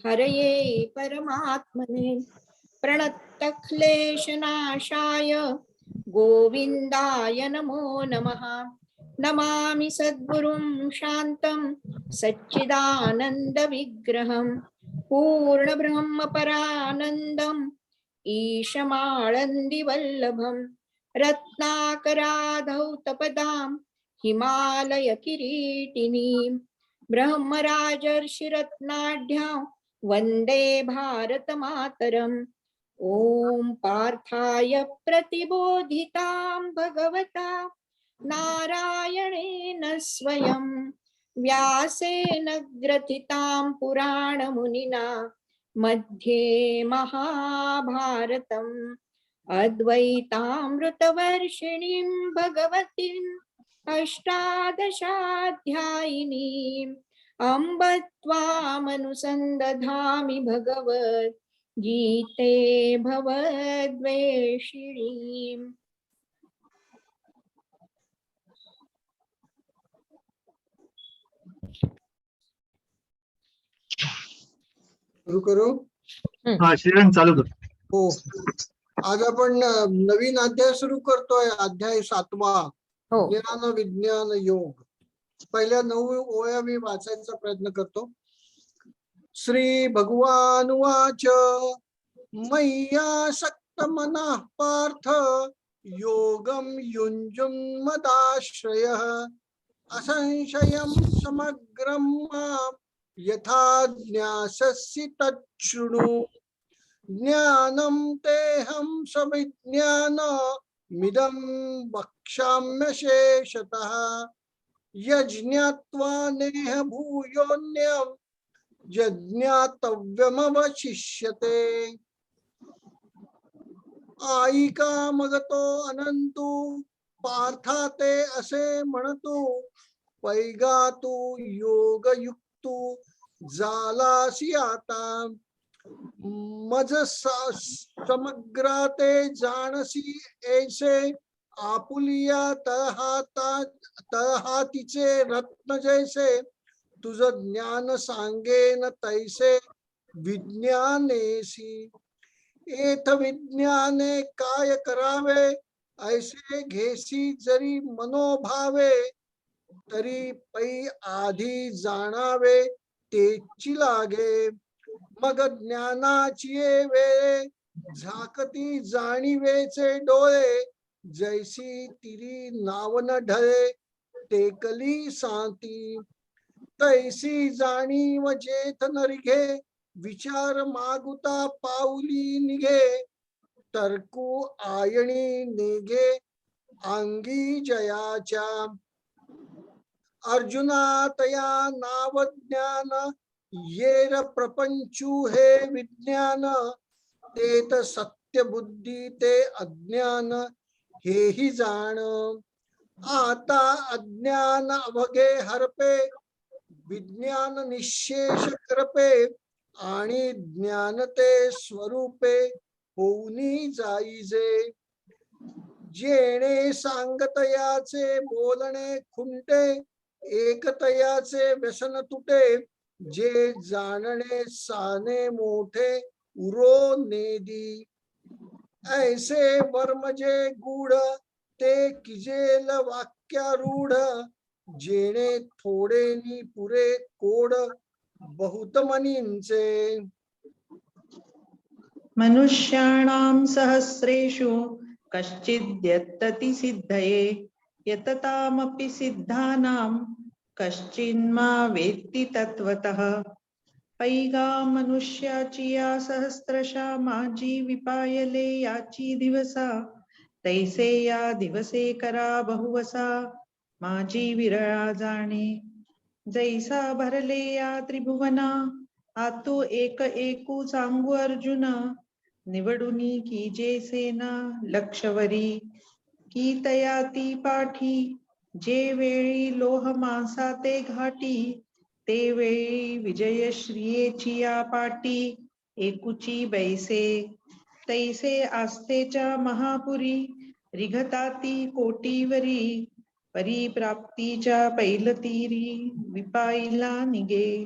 हरये परमात्मने प्रणतक्लेशनाशाय गोविन्दाय नमो नमः। नमामि सद्गुरुं शान्तं सच्चिदानन्दविग्रहं पूर्णब्रह्मपरानन्दम् ईशमाळन्दिवल्लभं रत्नाकराधौतपदां हिमालयकिरीटिनीं ब्रह्मराजर्षिरत्नाढ्यां वन्दे भारतमातरम्। ॐ पार्थाय प्रतिबोधितां भगवता नारायणेन स्वयं व्यासेन ग्रथितां पुराणमुनिना मध्ये महाभारतम् अद्वैतामृतवर्षिणीं भगवतीम् अष्टादशाध्यायिनीम् अम्ब त्वामनुसन्दधामि भगवत् गीते भवद्वेषिणीम्। सुरू करू? हा श्रीरंग चालू कर. हो, आज आपण नवीन अध्याय सुरू करतोय. अध्याय 7वा, ज्ञान विज्ञान योग. पहिल्या 9 ओळ्या मी वाचायचा प्रयत्न करतो. श्री भगवान उवाच मय्यासक्त मनः पार्थ योगं युञ्जुन्मदाश्रयः असंशयं समग्रं मां यथा ज्ञास्यसि तच्छृणु. ज्ञानं तेऽहं सविज्ञानमिदं वक्ष्याम्यशेषतः यज्ञात्वा नेह भूयोऽन्यं यज्ञातव्यमवशिष्यते. आयिका मगतो अनंतु पार्था ते असे म्हणतु पैगा तू योगयुक्तू झालासी आता मज समग्रा ते जानसी ऐसे आपुलिया तळहातीचे रत्न जैसे तुझ ज्ञान सांगेन तैसे विज्ञानेसी. एथ विज्ञाने काय करावे ऐसे घेसी जरी मनोभावे तरी पै आधी जाणावे तेची लागे. मग ज्ञानाची वेळे झाकती जाणीवेचे डोळे जैसी तिरी नावन ढळे टेकली सांती तैसी जाणीव जेथ नरिघे विचार मागुता पाऊली निघे तर्कू आयणी निघे अंगी जयाच्या. अर्जुना तया नाव ज्ञान येर प्रपंचू हे विज्ञान तेत सत्य बुद्धी ते अज्ञान हेही जाण. आता अज्ञान अवघे हरपे विज्ञान निशेष करपे आणि ज्ञान ते स्वरूपे होऊनी जाईजे. जेणे सांगतयाचे बोलणे खुंटे एकतयाचे व्यसन तुटे जे जाणणे साने मोठे उरो नेदी. ऐसे वर्मजे गूढ ते किजेल वाक्यारूढ जेणे थोडे नि पुरे कोड बहुत मनींचे. मनुष्याणां सहस्रेषु कश्चिद्यत्तति सिद्धये यततामपि सिद्धानां कश्चिन्मा वेत्ति तत्त्वतः. पैगा मनुष्याची या सहस्रशा माझी विपायले याची दिवसा तैसे या दिवसे करा बहुवसा माझी विरळा जाणे. जैसा भरले या त्रिभुवना आतु एक एकू सांगू अर्जुन निवडुनी की जे सेना लक्षवरी की तयाती पाठी जे वेळी लोह मांसा ते घाटी ते वेळी विजय श्रियेची या पाटी एकुची बैसे. तैसे आस्थेच्या महापुरी रिघताती कोटीवरी परिप्राप्तीच्या पैलतीरी विपाईला निगे.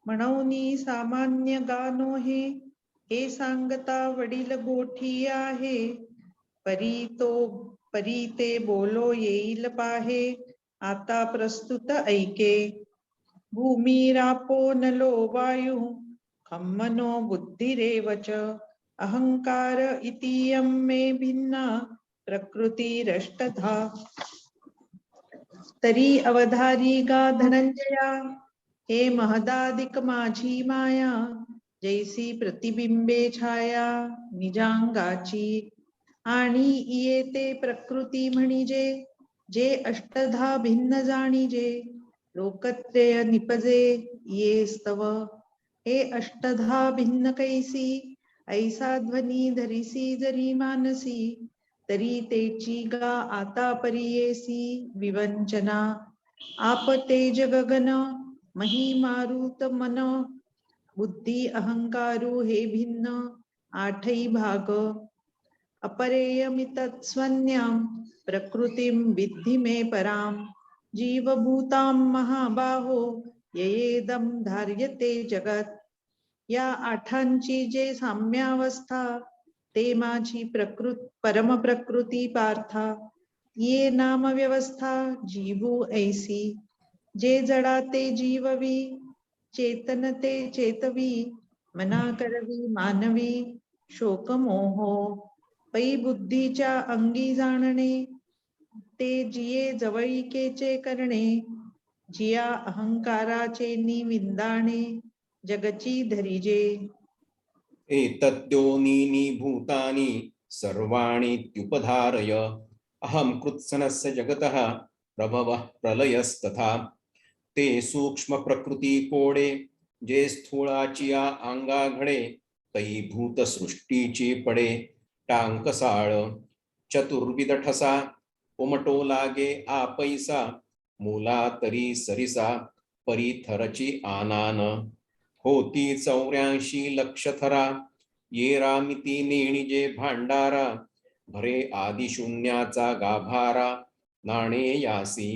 म्हणूनी सामान्य गानो हे सांगता वडील गोठी आहे. परी ते बोलो येईल पाहे, आता प्रस्तुत ऐके. भूमी रापो नलो वायू, खम्मनो बुद्धिरेवच. अहंकार इतीयं मे भिन्ना, प्रकृतिरष्टधा. तरी अवधारी गा धनंजया, हे महदादिक माझी माया. जैसी प्रतिबिंबे छाया निजांगाची, आणि येते प्रकृती म्हणजे, जे अष्टधा भिन्न जाणीजे. लोकत्रय निपजे ये स्तव, हे अष्टधा भिन्न कैसी. ऐसा ध्वनी धरिसी जरी मानसी, तरी तेची गा आता परियेसी विवंचना. आप तेज गगन मही मारुत मन, बुद्धी अहंकारू हे भिन्न आठई भाग. अपरेयमितत्स्वन्यां प्रकृतिं विद्धि मे परां. जीवभूतां महाबाहो येदं धार्यते जगत. या आठांची जे साम्यावस्था, ते माझी परम प्रकृती पार्था. ये नाम व्यवस्था जीवू ऐसी, जे जडा ते जीववी. चेतन ते चेतवी, मना करवी मानवी. शोक मोहो पै बुद्धीच्या अंगी जाणणे, ते जिये जवळिकेचे करणे. जिया अहंकाराचे निविंदाणे, जगची धरिजे. एतद्योनीनि भूतानि सर्वाणीत्युपधारय. अहं कृत्स्नस्य जगतः प्रभवः प्रलयस्तथा. ते सूक्ष्म प्रकृती कोडे, जे स्थूळाची या अंगा घडे. तै भूत सृष्टीची पडे टांकसाळ. चतुर्विध ठसा उमटो लागे आपैसा. मूला तरी सरिसा परिथरची आनान. होती 84 लक्ष थरा, ये रामिती नेणिजे भांडारा. भरे आदि शून्याचा गाभारा, नाणे यासी.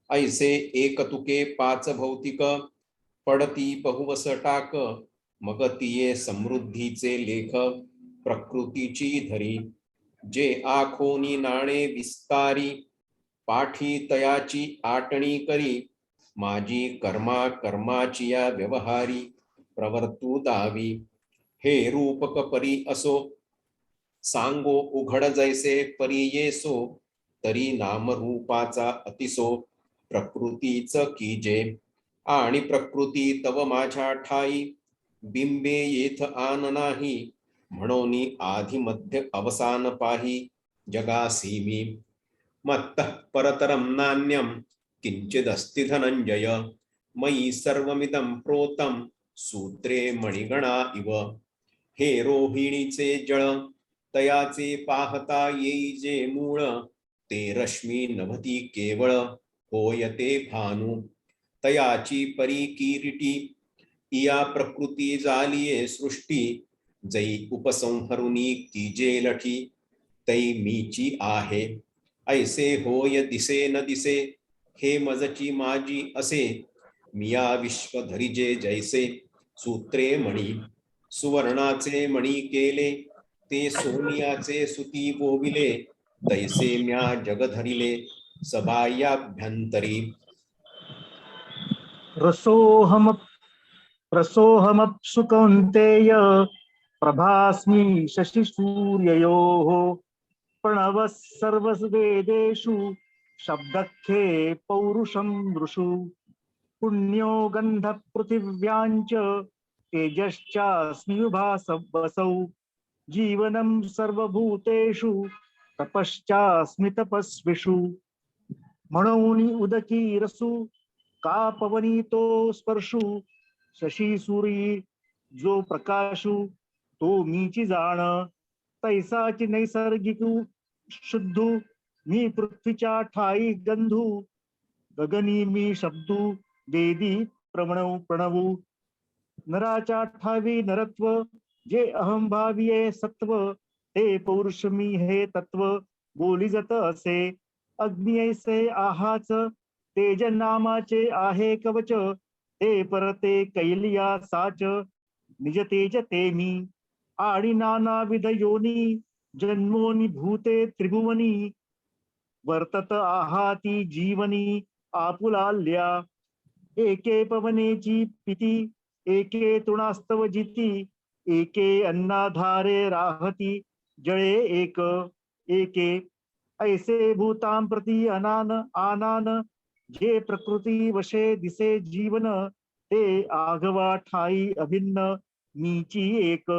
ऐसे एक तुके 5 भौतिक, पडती बहुवस टाक. मग तिये समृद्धीचे लेख, प्रकृतीची धरी. जे आखोनी नाणे विस्तारी, पाठी तयाची आटणी करी. माझी कर्मा कर्माची या व्यवहारी, प्रवर्तू दावी. हे रूपक परी असो, सांगो उघड जैसे परी येसो. तरी नाम रूपाचा अतिसो, प्रकृतीच कीजे. आणि प्रकृती तव माझ्या ठाई, बिंबे येथ आन नाही. म्हणोनी आधी मध्य अवसान पाही, जगासी मी. मत्तः परतरं नान्यं किंचिदस्ति धनंजय. मयि सर्वमिदं प्रोतं, सूत्रे मणिगणा इव. हे रोहिणीचे जळ, तयाचे पाहता येई जे मूळ. ते रश्मी नभती केवळ, होयते भानु. तयाची परी किरीटी, इया प्रकृती जालिये सृष्टी. जै उपसंहरुनी कीजे लठी, तै मीची आहे. ऐसे होय दिसे न दिसे, हे मजची माझी असे. मिया विश्व धरिजे जैसे, सूत्रे मणी. सुवर्णाचे मणी केले, ते सोनियाचे सुती बोविले. तैसे म्या जग धरिले, सबाह्याभ्यंतरी. रसोहमप्सु कौन्तेय, प्रभास्मि शशि सूर्ययोः. प्रणवः सर्ववेदेषु, शब्दखे पौरुषं नृषु. पुण्यो गन्ध पृथिव्याञ्च, तेजश्चास्मि विभासवसौ. जीवनं सर्वभूतेषु, तपश्चास्मि तपस्विषु. म्हणून उदकी रसू, का पवनीतो स्पर्शू. शशी सूरी जो प्रकाशू, तो मीची जाण. तैसाची नैसर्गिक शुद्धू, मी पृथ्वीच्या ठाई गंधू. गगनी मी शब्दू, वेदी प्रणवू. नराच्या ठावी नरत्व, जे अहंभावीये सत्व. ते पौरुष मी हे तत्व, बोली जत असे. अग्नी ऐसे आहाच, तेज नामाचे आहे कवच. ते परते कैलिया साच निज तेज ते मी आणि नानाविध योनी जन्मोनी भूते त्रिभुवनी वर्तत आहाती जीवनी आपुलाल्या एके पवनेची पिती एके तृणास्तव जिती एके अन्नाधारे राहती जळे एक एके ऐसे भूतां प्रति अनान आनान जे प्रकृती वशे दिसे जीवन ते आघवा ठाई अभिन्न मीची एक.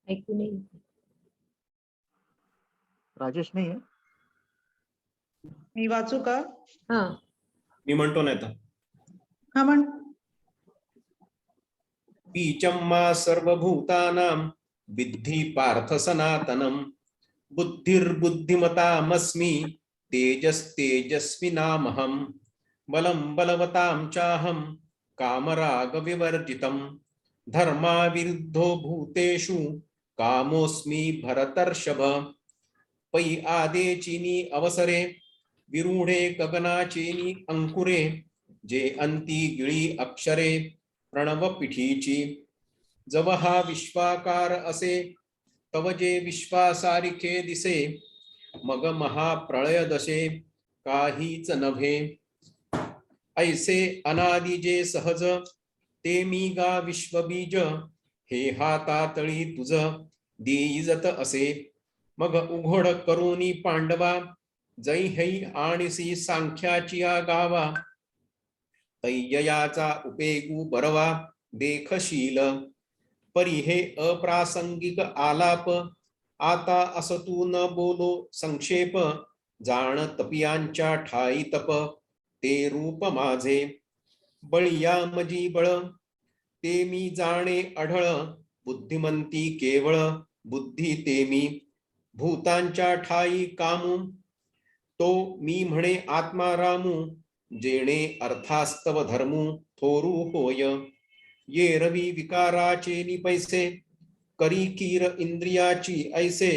ऐकू नये. राजेश नाही आहे? मी वाचू का? हा. मी म्हणतो नाही तर. हा म्हण. बीजम्मा सर्वभूतानां विद्धि पार्थ सनातनम बुद्धिर्बुद्धिमतामस्मि तेजस्तेजस्विनामहं बलं बलवतां चाहं कामरागविवर्जितं धर्माविरुद्धो भूतेषु कामोऽस्मि भरतर्षभ पै आदेचिनी अवसरे विरूढे गगनाचेनी अंकुरे जे अंती गिळी अक्षरे प्रणव पिठीची जव हा विश्वाकार असे तव जे विश्वासारिखे दिसे मग महाप्रळय दशे काहीच नभे ऐसे अनादि जे सहज ते मी गा विश्वबीज हे हातातळी तुझ देईजत असे मग उघड करोनी पांडवा जै है आणसी सांख्याची गावा तय्ययाचा उपेगू बरवा देखशील परी हे अप्रासंगिक आलाप आता असतू न बोलो संक्षेप जाण तपियांच्या ठाई तप ते रूप माझे बळिया मजी बळ ते मी जाणे अढळ बुद्धिमंती केवळ बुद्धी ते मी भूतांच्या ठाई कामू तो मी म्हणे आत्मारामू जेणे अर्थास्तव धर्मू थोरू होय ये रवी विकाराचे निपैसे करी कीर इंद्रियाची ऐसे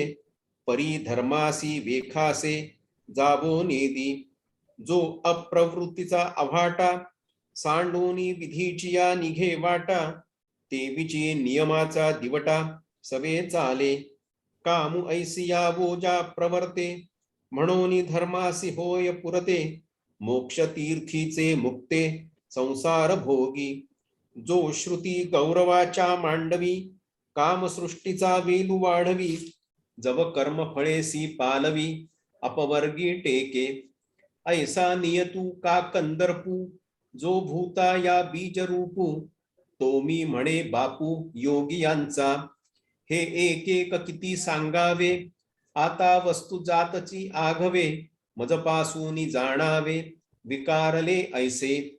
परी धर्मासी वेखासे जावो नेदी जो अप्रवृत्तीचा अभाटा सांडोनी विधीची या निघे वाटा तेविची नियमाचा दिवटा सवे चाले कामू ऐसिया वोजा प्रवर्ते म्हणून धर्मासी होय पुरते मोक्ष तीर्थीचे मुक्ते संसार भोगी जो श्रुती गौरवाच्या मांडवी कामसृष्टीचा वेलू वाढवी जव कर्म फळेसी पालवी अपवर्गी टेके ऐसा नियतू का कंदर्पू जो भूता या बीज रूपू तो मी म्हणे बापू योगी यांचा हे एक एक किती सांगावे आता वस्तू जातची आघवे मजपासून जाणावे विकारले ऐसे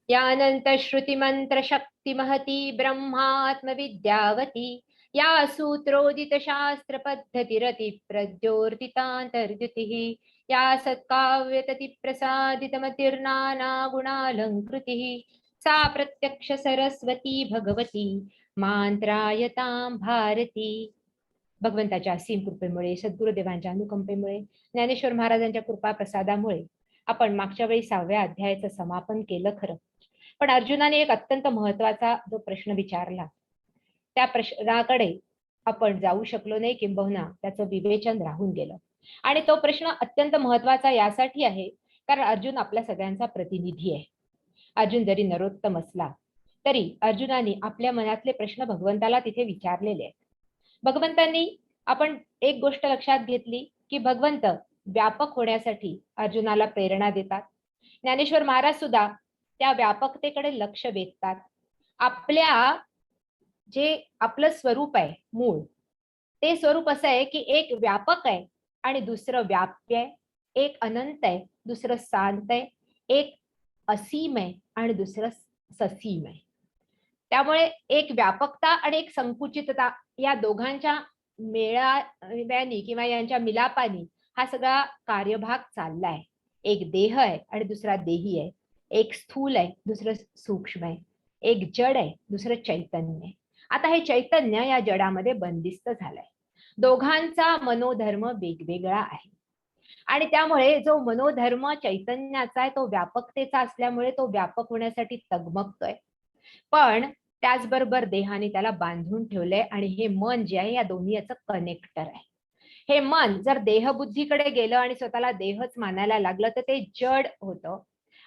यानंत श्रुती मंत्र शक्ती महती ब्रह्मात्म विद्यावती या सूत्रोदित शास्त्र पद्धतिरति प्रद्योर्दितांतर्द्युतिः या सत्काव्यतति प्रसादितमतिर्नाना गुणालंकृतिः सा प्रत्यक्ष सरस्वती भगवती मांत्रायतां भारती. भगवंताच्या असीम कृपेमुळे, सद्गुरुदेवांच्या अनुकंपेमुळे, ज्ञानेश्वर महाराजांच्या कृपा प्रसादामुळे आपण मागच्या वेळी 6व्या अध्यायाचं समापन केलं खरं, पण अर्जुनाने एक अत्यंत महत्वाचा जो प्रश्न विचारला त्या प्रश्नाकडे आपण जाऊ शकलो नाही, किंबहुना त्याचं विवेचन राहून गेलं. आणि तो प्रश्न अत्यंत महत्वाचा यासाठी आहे कारण अर्जुन आपल्या सगळ्यांचा प्रतिनिधी आहे. अर्जुन जरी नरोत्तम असला तरी अर्जुनाने आपल्या मनातले प्रश्न भगवंताला तिथे विचारलेले आहेत. भगवंतांनी आपण एक गोष्ट लक्षात घेतली की भगवंत व्यापक होण्यासाठी अर्जुनाला प्रेरणा देतात. ज्ञानेश्वर महाराज सुद्धा त्या व्यापकतेकडे लक्ष वेधतात. आपल्या जे आपलं स्वरूप आहे मूळ, ते स्वरूप असं आहे की एक व्यापक आहे आणि दुसरं व्याप्य आहे, एक अनंत आहे दुसरं शांत आहे, एक असीम आहे आणि दुसरं ससीम आहे. त्यामुळे एक व्यापकता आणि एक संकुचितता या दोघांच्या मेळाव्यानी किंवा यांच्या मिलापानी हा सगळा कार्यभाग चाललाय. एक देह आहे आणि दुसरा देही आहे. एक स्थूल आहे, दुसरं सूक्ष्म आहे. एक जड आहे, दुसरं चैतन्य आहे. आता हे चैतन्य या जडामध्ये बंदिस्त झालंय. दोघांचा मनोधर्म वेगवेगळा आहे आणि त्यामुळे जो मनोधर्म चैतन्याचा आहे तो व्यापकतेचा असल्यामुळे तो व्यापक होण्यासाठी तगमगतोय. पण त्याचबरोबर देहाने त्याला बांधून ठेवलंय आणि हे मन जे आहे या दोन्ही याचं कनेक्टर आहे. हे मन जर देहबुद्धीकडे गेलं आणि स्वतःला देहच मानायला लागलं तर ते जड होतं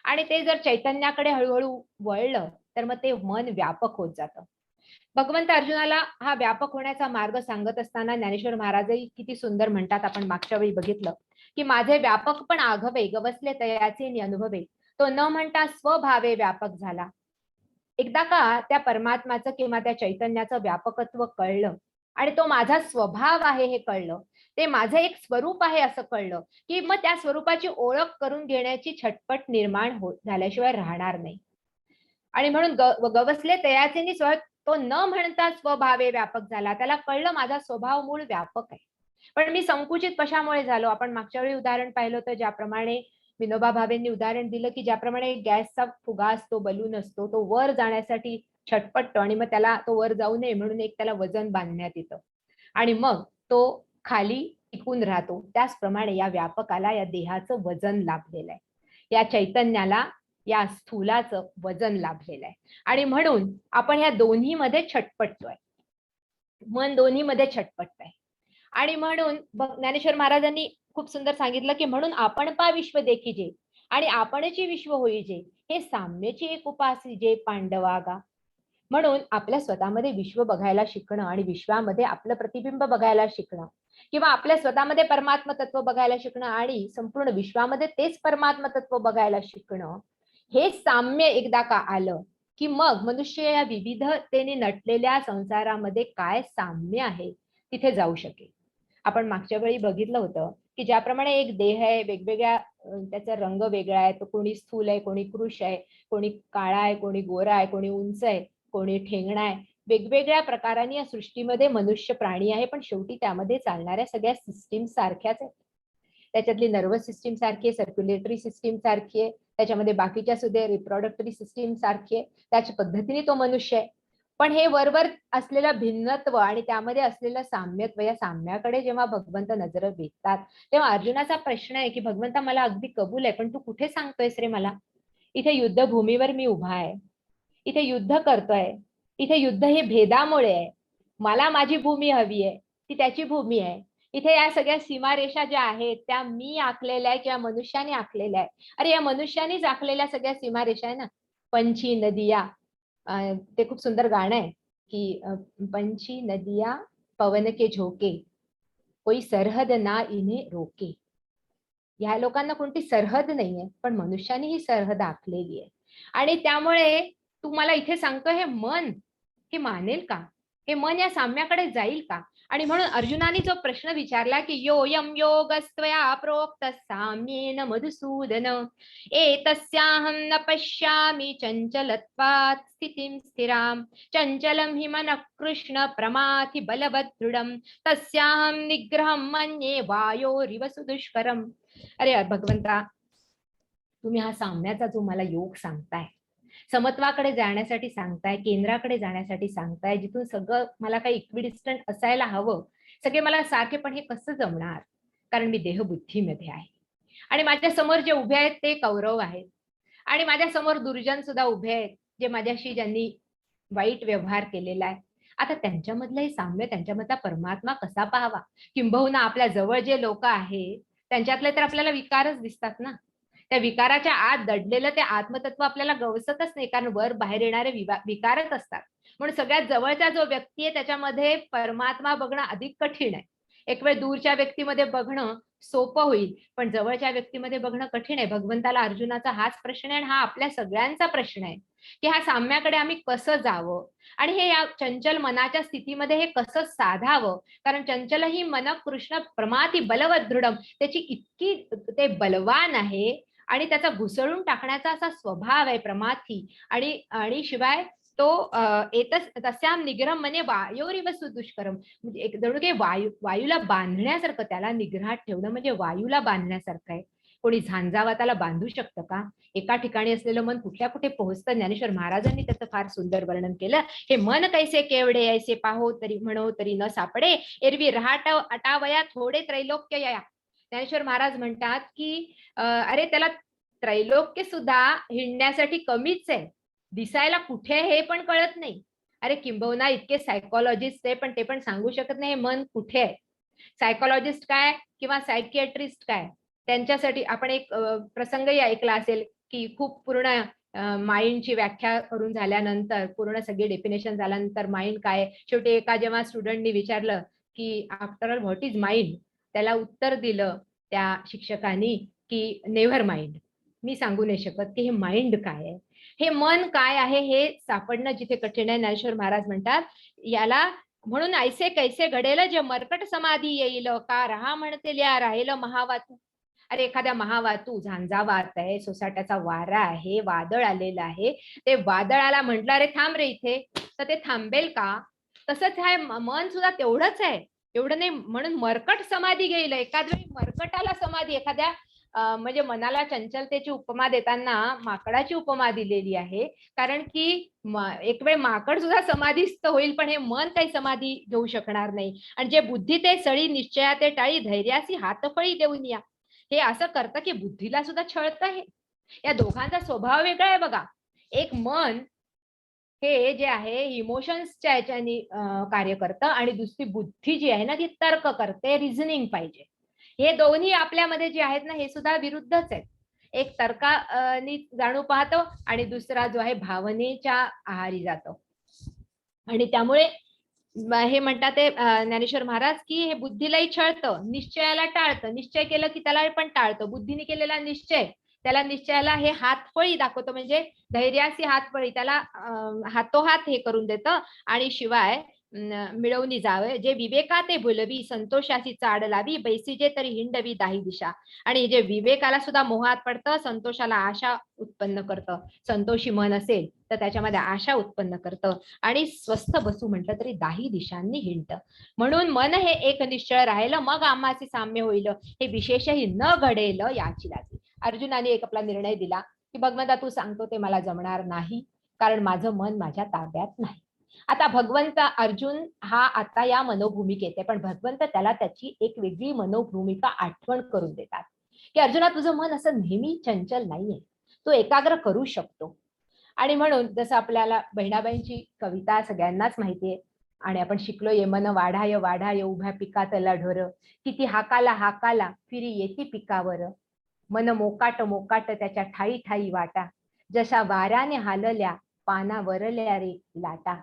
आणि ते जर चैतन्याकडे हळूहळू वळलं तर मग ते मन व्यापक होत जातं. भगवंत अर्जुनाला हा व्यापक होण्याचा मार्ग सांगत असताना ज्ञानेश्वर महाराजही किती सुंदर म्हणतात, आपण मागच्या वेळी बघितलं की माझे व्यापक पण आघवे गवसले तयाचे अनुभवे, तो न म्हणता स्वभावे व्यापक झाला. एकदा का त्या परमात्माचं किंवा त्या चैतन्याचं व्यापकत्व कळलं आणि तो माझा स्वभाव आहे हे कळलं, ते माझं एक स्वरूप आहे असं कळलं की मग त्या स्वरूपाची ओळख करून घेण्याची छटपट निर्माण झाल्याशिवाय राहणार नाही. आणि म्हणून गवसले तयाचे तो न म्हणता स्वभावे व्यापक झाला. त्याला कळलं माझा स्वभाव मूळ व्यापक आहे, पण मी संकुचित कशामुळे झालो. आपण मागच्या वेळी उदाहरण पाहिलं होतं, ज्याप्रमाणे विनोबा भावेंनी उदाहरण दिलं की ज्याप्रमाणे गॅसचा फुगा असतो, बलून असतो, तो वर जाण्यासाठी छटपटतो आणि मग त्याला तो वर जाऊ नये म्हणून एक त्याला वजन बांधण्यात येतं आणि मग तो खाली टिकून राहतो. त्याचप्रमाणे या व्यापकाला या देहाचं वजन लाभलेलं आहे, या चैतन्याला या स्थूलाचं वजन लाभलेलं आहे आणि म्हणून आपण या दोन्हीमध्ये छटपटतोय. मन दोन्हीमध्ये छटपटतंय आणि म्हणून ज्ञानेश्वर महाराजांनी खूप सुंदर सांगितलं की म्हणून आपण पा विश्व देखीजे आणि आपणची विश्व होईजे, हे साम्यची एक उपासी जे पांडवागा. म्हणून आपल्या स्वतःमध्ये विश्व बघायला शिकणं आणि विश्वामध्ये आपलं प्रतिबिंब बघायला शिकणं किंवा आपल्या स्वतःमध्ये परमात्म तत्व बघायला शिकणं आणि संपूर्ण विश्वामध्ये तेच परमात्म तत्व बघायला शिकणं, हे साम्य एकदा का आलं की मग मनुष्य या विविधतेने नटलेल्या संसारामध्ये काय साम्य आहे तिथे जाऊ शकेल. आपण मागच्या वेळी बघितलं होतं की ज्याप्रमाणे एक देह आहे, वेगवेगळ्या त्याचा रंग वेगळा आहे, तो कोणी स्थूल आहे, कोणी कृश आहे, कोणी काळा आहे, कोणी गोरा आहे, कोणी उंच आहे, कोणी ठेंगणा आहे. वेगवेगळ्या प्रकारांनी या सृष्टीमध्ये मनुष्य प्राणी आहे, पण शेवटी त्यामध्ये चालणाऱ्या सगळ्या सिस्टीम सारख्याच आहेत. त्याच्यातली नर्वस सिस्टीम सारखी आहे, सर्क्युलेटरी सिस्टीम सारखी आहे, त्याच्यामध्ये बाकीच्या सुद्धा रिप्रोडक्टरी सिस्टीम सारखी आहे, त्याच्या पद्धतीने तो मनुष्य आहे. पण हे वरवर असलेलं भिन्नत्व आणि त्यामध्ये असलेलं साम्यत्व, या साम्याकडे जेव्हा भगवंत नजर वेधतात तेव्हा अर्जुनाचा प्रश्न आहे की भगवंता मला अगदी कबूल आहे, पण तू कुठे सांगतोयस रे मला? इथे युद्धभूमीवर मी उभा आहे, इथे युद्ध करतोय, इथे युद्ध हे भेदामुळे आहे. मला माझी भूमी हवी आहे, ती त्याची भूमी आहे. इथे या सगळ्या सीमारेषा ज्या आहेत त्या मी आखलेल्या आहे किंवा मनुष्याने आखलेल्या आहे. अरे या मनुष्यानेच आखलेल्या सगळ्या सीमारेषा आहे ना. पंछी नदिया, ते खूप सुंदर गाणं आहे की पंछी नदिया पवन के झोके, कोई सरहद ना इन्हें रोके. ह्या लोकांना कोणती सरहद नाहीये, पण मनुष्याने ही सरहद आखलेली आहे. आणि त्यामुळे तू मला इथे सांगतो हे मन हे मानेल का? हे मन या साम्याकडे जाईल का? आणि म्हणून अर्जुनाने जो प्रश्न विचारला की योयम योगस्त्वया प्रोक्त साम्येन मधुसूदन एतस्याहं न पश्यामि चंचलत्वात् स्थितिं स्थिराम चंचलं हि मनः कृष्ण प्रमाथि बलवत् दृढं तस्याहं निग्रहं मन्ये वायोरिव सुदुष्करम. अरे भगवंता, तुम्ही हा साम्याचा जो मला योग सांगताय, समत्वाकडे जाण्यासाठी सांगताय, केंद्राकडे जाण्यासाठी सांगताय, जिथून सगळं मला काही इक्विडिस्टंट असायला हवं, सगळे मला सारखे, पण हे कसं जमणार? कारण मी देहबुद्धीमध्ये आहे आणि माझ्या समोर जे उभे आहेत ते कौरव आहेत आणि माझ्या समोर दुर्जन सुद्धा उभे आहेत, जे माझ्याशी ज्यांनी वाईट व्यवहार केलेला आहे. आता त्यांच्यामधलं हे साम्य, त्यांच्यामधला परमात्मा कसा पाहावा? किंबहुना आपल्या जवळ जे लोक आहेत त्यांच्यातले तर आपल्याला विकारच दिसतात ना. त्या विकाराच्या आत दडलेलं ते आत्मतत्व आपल्याला गवसतच नाही, कारण वर बाहेर येणारे विकारच असतात. म्हणून सगळ्यात जवळचा जो व्यक्ती आहे त्याच्यामध्ये परमात्मा बघणं अधिक कठीण आहे. एक वेळ दूरच्या व्यक्तीमध्ये बघणं सोपं होईल, पण जवळच्या व्यक्तीमध्ये बघणं कठीण आहे. भगवंताला अर्जुनाचा हाच प्रश्न आहे आणि हा आपल्या सगळ्यांचा प्रश्न आहे की ह्या साम्याकडे आम्ही कसं जावं आणि हे या चंचल मनाच्या स्थितीमध्ये हे कसं साधावं. कारण चंचल ही मन कृष्ण प्रमाथि बलवत् दृढम, त्याची इतकी ते बलवान आहे आणि त्याचा घुसळून टाकण्याचा असा स्वभाव आहे प्रमाथी. आणि शिवाय तो तस्याम निग्रह म्हणे वायोरिव सुदुष्करम, म्हणजे एक जणू काही वायूला बांधण्यासारखं, त्याला निग्रहात ठेवणं म्हणजे वायूला बांधण्यासारखं आहे. कोणी झांजावाताला बांधू शकतं का? एका ठिकाणी असलेलं मन कुठल्या कुठे पोहोचतं. ज्ञानेश्वर महाराजांनी त्याचं फार सुंदर वर्णन केलं. हे मन कैसे केवढे ऐसे पाहो तरी म्हणो तरी न सापडे, एरवी रहाट अटावया थोडे त्रैलोक्य या. ज्ञानेश्वर महाराज म्हणतात की अरे त्याला त्रैलोक्य सुद्धा हिंडण्यासाठी कमीच आहे, दिसायला कुठे हे पण कळत नाही. अरे किंबहुना इतके सायकोलॉजिस्ट आहे पण ते पण सांगू शकत नाही हे मन कुठे आहे. सायकोलॉजिस्ट काय किंवा सायकियाट्रिस्ट काय, त्यांच्यासाठी आपण एक प्रसंगही ऐकला असेल की खूप पूर्ण माइंडची व्याख्या करून झाल्यानंतर, पूर्ण सगळी डेफिनेशन झाल्यानंतर माइंड काय, शेवटी एका जेव्हा स्टुडंटनी विचारलं की after all what is mind, त्याला उत्तर दिलं त्या शिक्षकांनी की नेव्हर माइंड. मी सांगू नाही शकत की हे माइंड काय आहे, हे मन काय आहे हे सापडणं जिथे कठीण आहे. ज्ञानेश्वर महाराज म्हणतात याला म्हणून ऐसे कैसे घडेल जे मरकट समाधी येईल, का रहा म्हणते लिया राहील महावातू. अरे एखाद्या महावातू, झांजावात आहे, सोसाट्याचा वारा आहे, वादळ आलेलं आहे, ते वादळाला म्हटलं अरे थांब रे इथे, तर ते थांबेल का? तसंच आहे मन सुद्धा तेवढंच आहे, एवढं नाही. म्हणून मरकट समाधी घेईल. एखाद वेळी मरकटाला समाधी, एखाद्या म्हणजे मनाला चंचलतेची उपमा देताना माकडाची उपमा दिलेली आहे. कारण की एक वेळ माकड सुद्धा समाधीस्थ होईल पण हे मन काही समाधी घेऊ शकणार नाही. आणि जे बुद्धी ते सळी निश्चया ते टाळी धैर्यासी हातफळी देऊन या, हे असं करतं की बुद्धीला सुद्धा छळतं. हे या दोघांचा स्वभाव वेगळा आहे बघा. एक मन हे जे आहे इमोशन्सच्या याच्यानी कार्य करतं आणि दुसरी बुद्धी जी आहे ना ती तर्क करते, रिझनिंग पाहिजे. हे दोन्ही आपल्यामध्ये जे आहेत ना हे सुद्धा विरुद्धच आहेत. एक तर्कानी जाणू पाहतो आणि दुसरा जो आहे भावनेच्या आहारी जातो. आणि त्यामुळे हे म्हणतात ते ज्ञानेश्वर महाराज की हे बुद्धीलाही छळतं, निश्चयाला टाळतं. निश्चय केलं की त्याला पण टाळतं. बुद्धीने केलेला निश्चय त्याला निश्चयाला हे हातफळी दाखवतो, म्हणजे धैर्यासी हातफळी, त्याला हातोहात हे करून देतं. आणि शिवाय मिळवणी जावे जे विवेकाते बोलवी, संतोषाची चाड लावी, बैसीजे तरी हिंडवी दाही दिशा. आणि जे विवेकाला सुद्धा मोहात पडतं, संतोषाला आशा उत्पन्न करतं. संतोषी मन असेल तर त्याच्यामध्ये आशा उत्पन्न करतं आणि स्वस्थ बसू म्हटलं तरी दाही दिशांनी हिंडतं. म्हणून मन हे एक निश्चळ राहिलं मग आम्हाचे साम्य होईल, हे विशेषही न घडेल याची लाजी. अर्जुनाने एक आपला निर्णय दिला की भगवंता तू सांगतो ते मला जमणार नाही, कारण माझं मन माझ्या ताब्यात नाही. आता भगवंत अर्जुन हा आता या मनोभूमिकेत आहे, पण भगवंत त्याला त्याची एक वेगळी मनोभूमिका आठवण करून देतात की अर्जुना तुझं मन असं नेहमी चंचल नाहीये, तो एकाग्र करू शकतो. आणि म्हणून जसं आपल्याला बहिणाबाईंची कविता सगळ्यांनाच माहितीये आणि आपण शिकलो, ये मन वाढाय वाढाय उभ्या पिकातला ढोर, किती हाकाला हाकाला फिरी येती पिकावर, मन मोकाट मोकाट त्याच्या ठाई ठाई वाटा, जशा वाऱ्याने हालल्या पानावरल्या रे लाटा,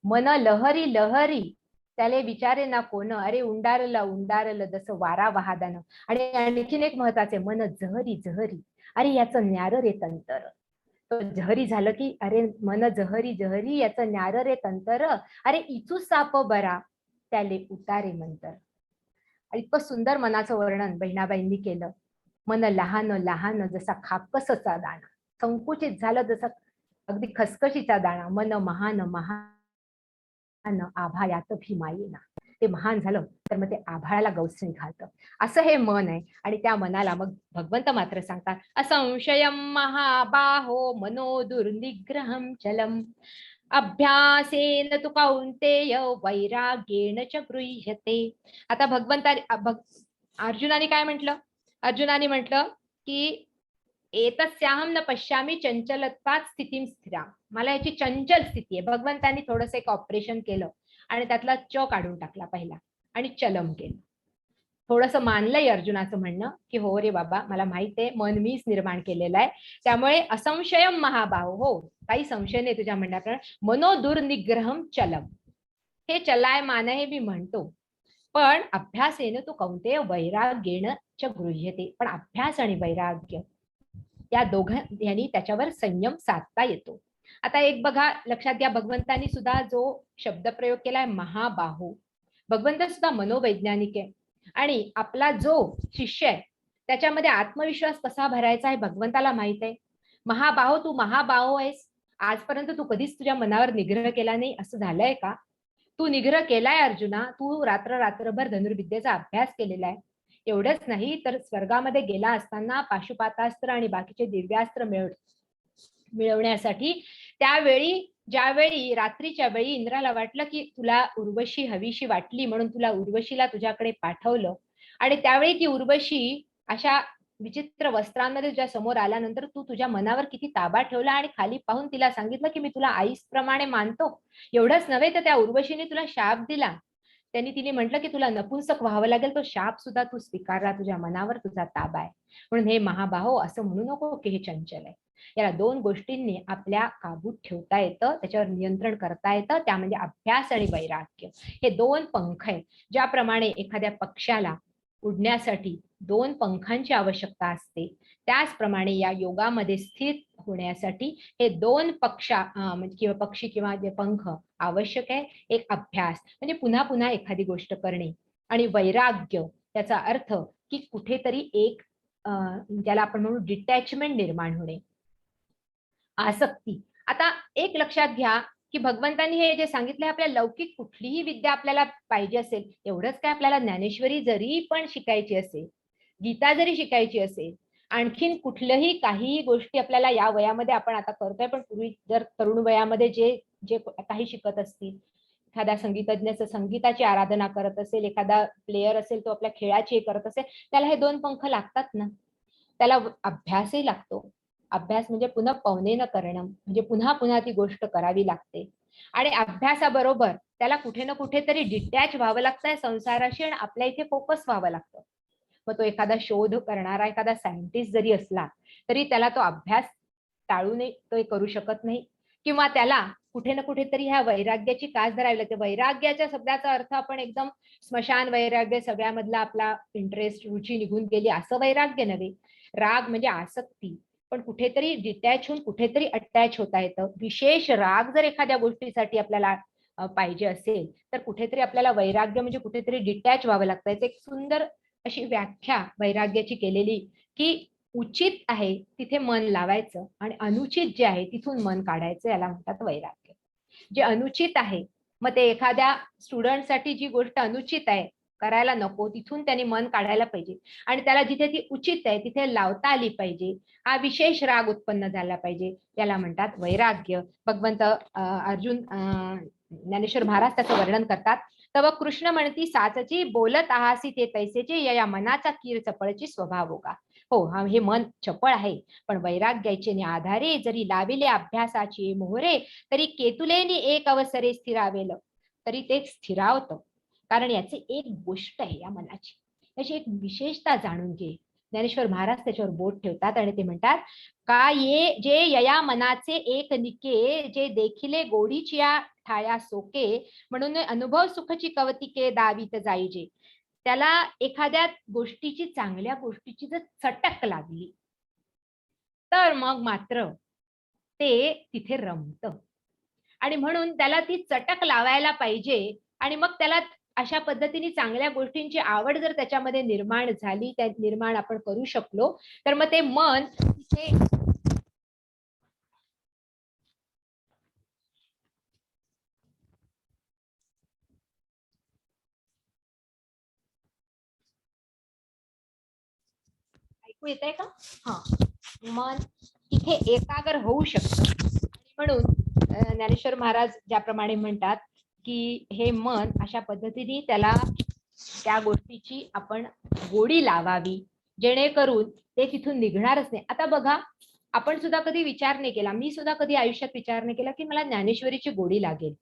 मन लहरी लहरी त्याले विचारे ना कोण, अरे उंडारला उंडारलं जसं वारा वहादानं. आणि आणखीन एक महत्वाचे, मन जहरी जहरी, अरे याचं न्यार रे तंतर. तो जहरी झालं की अरे मन जहरी जहरी याचं न्यार रे तंतर, अरे इचू साप बरा त्याले उतारे मंतर. इतकं सुंदर मनाचं वर्णन बहिणाबाईंनी केलं. मन लहान लहान जसा खाकसचा दाणा, संकुचित झालं जसं अगदी खसखशीचा दाणा, मन महान महान आभायात भीमायेना, ते महान झालं तर मग ते आभाळाला गवसणी घालतं. असं हे मन आहे. आणि त्या मनाला मग भगवंत मात्र सांगतात असंशयम महाबाहो मनो दुर्निग्रहम चलम, अभ्यासेन तु कौंतेय वैराग्येन च गृह्यते. आता अर्जुनाने काय म्हटलं? अर्जुनाने म्हटलं की एतस्याहम न पश्यामी चंचलत्वात स्थितीम स्थिरा, मला याची चंचल स्थिती आहे. भगवंतांनी थोडंसं एक ऑपरेशन केलं आणि त्यातला च काढून टाकला पहिला आणि चलम केलं. थोडंसं मानलंय अर्जुनाचं म्हणणं की हो रे बाबा मला माहित आहे मन मीच निर्माण केलेलं आहे, त्यामुळे असंशयम महाबाहो, हो काही संशय नाही तुझ्या म्हणण्याप्रमाणे, मनो दुर्निग्रहम चलम, हे चलायमान हे मी म्हणतो, पण अभ्यासेन तू कौंतेय वैराग्येन च गृह्यते. पण अभ्यास आणि वैराग्य या दोघांनी त्याच्यावर संयम साधता येतो. आता एक बघा लक्षात घ्या, भगवंतांनी सुद्धा जो शब्दप्रयोग केलाय महाबाहू, भगवंत सुद्धा मनोवैज्ञानिक आहे आणि आपला जो शिष्य आहे त्याच्यामध्ये आत्मविश्वास कसा भरायचा आहे भगवंताला माहित आहे. महाबाहो, तू महाबाहो आहेस, आजपर्यंत तू कधीच तुझ्या मनावर निग्रह केला नाही असं झालंय का? तू निग्रह केलाय अर्जुना, तू रात्रभर धनुर्विद्येचा अभ्यास केलेला आहे. एवढंच नाही तर स्वर्गामध्ये गेला असताना पाशुपातास्त्र आणि बाकीचे दिव्यास्त्र मिळवण्यासाठी त्यावेळी ज्यावेळी रात्रीच्या वेळी इंद्राला वाटलं की तुला उर्वशी हवीशी वाटली म्हणून तुला उर्वशीला तुझ्याकडे पाठवलं आणि त्यावेळी ती उर्वशी अशा विचित्र वस्त्रांमध्ये तुझ्या समोर आल्यानंतर तू तुझ्या मनावर किती ताबा ठेवला आणि खाली पाहून तिला सांगितलं की मी तुला आईस प्रमाणे मानतो. एवढंच नव्हे तर त्या उर्वशीने तुला शाप दिला. तिने म्हटलं की तुला नपुंसक व्हावं लागेल. तो शाप सुद्धा तू स्वीकारला. तुझ्या मनावर तुझा ताबा आहे. म्हणून हे महाबाहो असं म्हणू नको की हे चंचल आहे. याला दोन गोष्टींनी आपल्या काबूत ठेवता येतं, त्याच्यावर नियंत्रण करता येतं. त्या म्हणजे अभ्यास आणि वैराग्य. हे दोन पंख आहेत. ज्याप्रमाणे एखाद्या पक्षाला उडण्यासाठी दोन पंखांची आवश्यकता असते त्याचप्रमाणे या योगामध्ये स्थित होण्यासाठी हे दोन किंवा पक्षी किंवा जे पंख आवश्यक आहे. एक अभ्यास म्हणजे पुन्हा पुन्हा एखादी गोष्ट करणे आणि वैराग्य त्याचा अर्थ की कुठेतरी एक ज्याला आपण म्हणू डिटॅचमेंट निर्माण होणे, आसक्ती. आता एक लक्षात घ्या की भगवंतांनी हे जे सांगितले आपल्या लौकिक कुठलीही विद्या आपल्याला पाहिजे असेल एवढंच काय आपल्याला ज्ञानेश्वरी जरी पण शिकायची असेल, गीता जरी शिकायची असेल, आणखीन कुठल्याही काही गोष्टी आपल्याला या वयामध्ये आपण आता करतोय पण पूर्वी जर तरुण वयामध्ये जे जे काही शिकत असतील, एखादा संगीतज्ञाचं संगीताची आराधना करत असेल, एखादा प्लेयर असेल तो आपल्या खेळाची करत असेल, त्याला हे दोन पंख लागतात ना. त्याला अभ्यासही लागतो. अभ्यास म्हणजे पुन्हा पवनेनं करणं म्हणजे पुन्हा पुन्हा ती गोष्ट करावी लागते आणि अभ्यासाबरोबर त्याला कुठे ना कुठेतरी डिटॅच व्हावं लागतंय संसाराशी आणि आपल्या इथे फोकस व्हावं लागतं. मग तो एखादा शोध करणारा एखादा सायंटिस्ट जरी असला तरी त्याला तो अभ्यास टाळून तो करू शकत नाही किंवा त्याला कुठे ना कुठेतरी ह्या वैराग्याची कास धरावी लागते. वैराग्याच्या शब्दाचा अर्थ आपण एकदम स्मशान वैराग्य सगळ्यामधला आपला इंटरेस्ट रुची निघून गेली असं वैराग्य नव्हे. राग म्हणजे आसक्ती पण कुठेतरी डिटॅच होऊन कुठेतरी अटॅच होता येतं. विशेष राग जर एखाद्या गोष्टीसाठी आपल्याला पाहिजे असेल तर कुठेतरी आपल्याला वैराग्य म्हणजे कुठेतरी डिटॅच व्हावं लागतं. एक सुंदर अशी व्याख्या वैराग्याची केलेली की उचित आहे तिथे मन लावायचं आणि अनुचित जे आहे तिथून मन काढायचं, याला म्हणतात वैराग्य. जे अनुचित आहे मग ते एखाद्या स्टुडंटसाठी जी गोष्ट अनुचित आहे करायला नको तिथून त्यांनी मन काढायला पाहिजे आणि त्याला जिथे ती उचित आहे तिथे लावता आली पाहिजे. हा विशेष राग उत्पन्न झाला पाहिजे, याला म्हणतात वैराग्य. भगवंत अर्जुन ज्ञानेश्वर महाराज त्याचं वर्णन करतात. तव कृष्ण म्हणती साचची बोलत आहासी ते तैसेचे या मनाचा कीर चपळची स्वभाव होगा. हो, हे मन चपळ आहे पण वैराग्याचे आधारे जरी लाविले अभ्यासाची मोहरे तरी केतुलेनी एक अवसरे स्थिरावेल तरी ते स्थिरावतं. कारण याची एक गोष्ट आहे या मनाची, याची एक विशेषता जाणून घे. ज्ञानेश्वर महाराज त्याच्यावर बोट ठेवतात आणि ते म्हणतात का ये जे यया मनाचे एक निके जे देखिले गोडीची या ठाया सोके म्हणून अनुभव सुखची कवतिके दावीत जाईजे. त्याला एखाद्या गोष्टीची चांगल्या गोष्टीची जर चटक लागली तर मग मात्र ते तिथे रमतं आणि म्हणून त्याला ती चटक लावायला पाहिजे आणि मग त्याला अशा पद्धतीने चांगल्या गोष्टींची आवड जर त्याच्यामध्ये निर्माण झाली, त्या निर्माण आपण करू शकलो तर मग ते मन तिथे ऐकू येतंय का? हा, मन तिथे एकाग्र होऊ शकतं. म्हणून ज्ञानेश्वर महाराज ज्याप्रमाणे म्हणतात की हे मन अशा पद्धतीने त्याला त्या गोष्टीची आपण गोडी लावावी जेणेकरून ते तिथून निघणारच नाही. आता बघा, आपण सुद्धा कधी विचार नाही केला, मी सुद्धा कधी आयुष्यात विचार नाही केला की मला ज्ञानेश्वरीची गोडी लागेल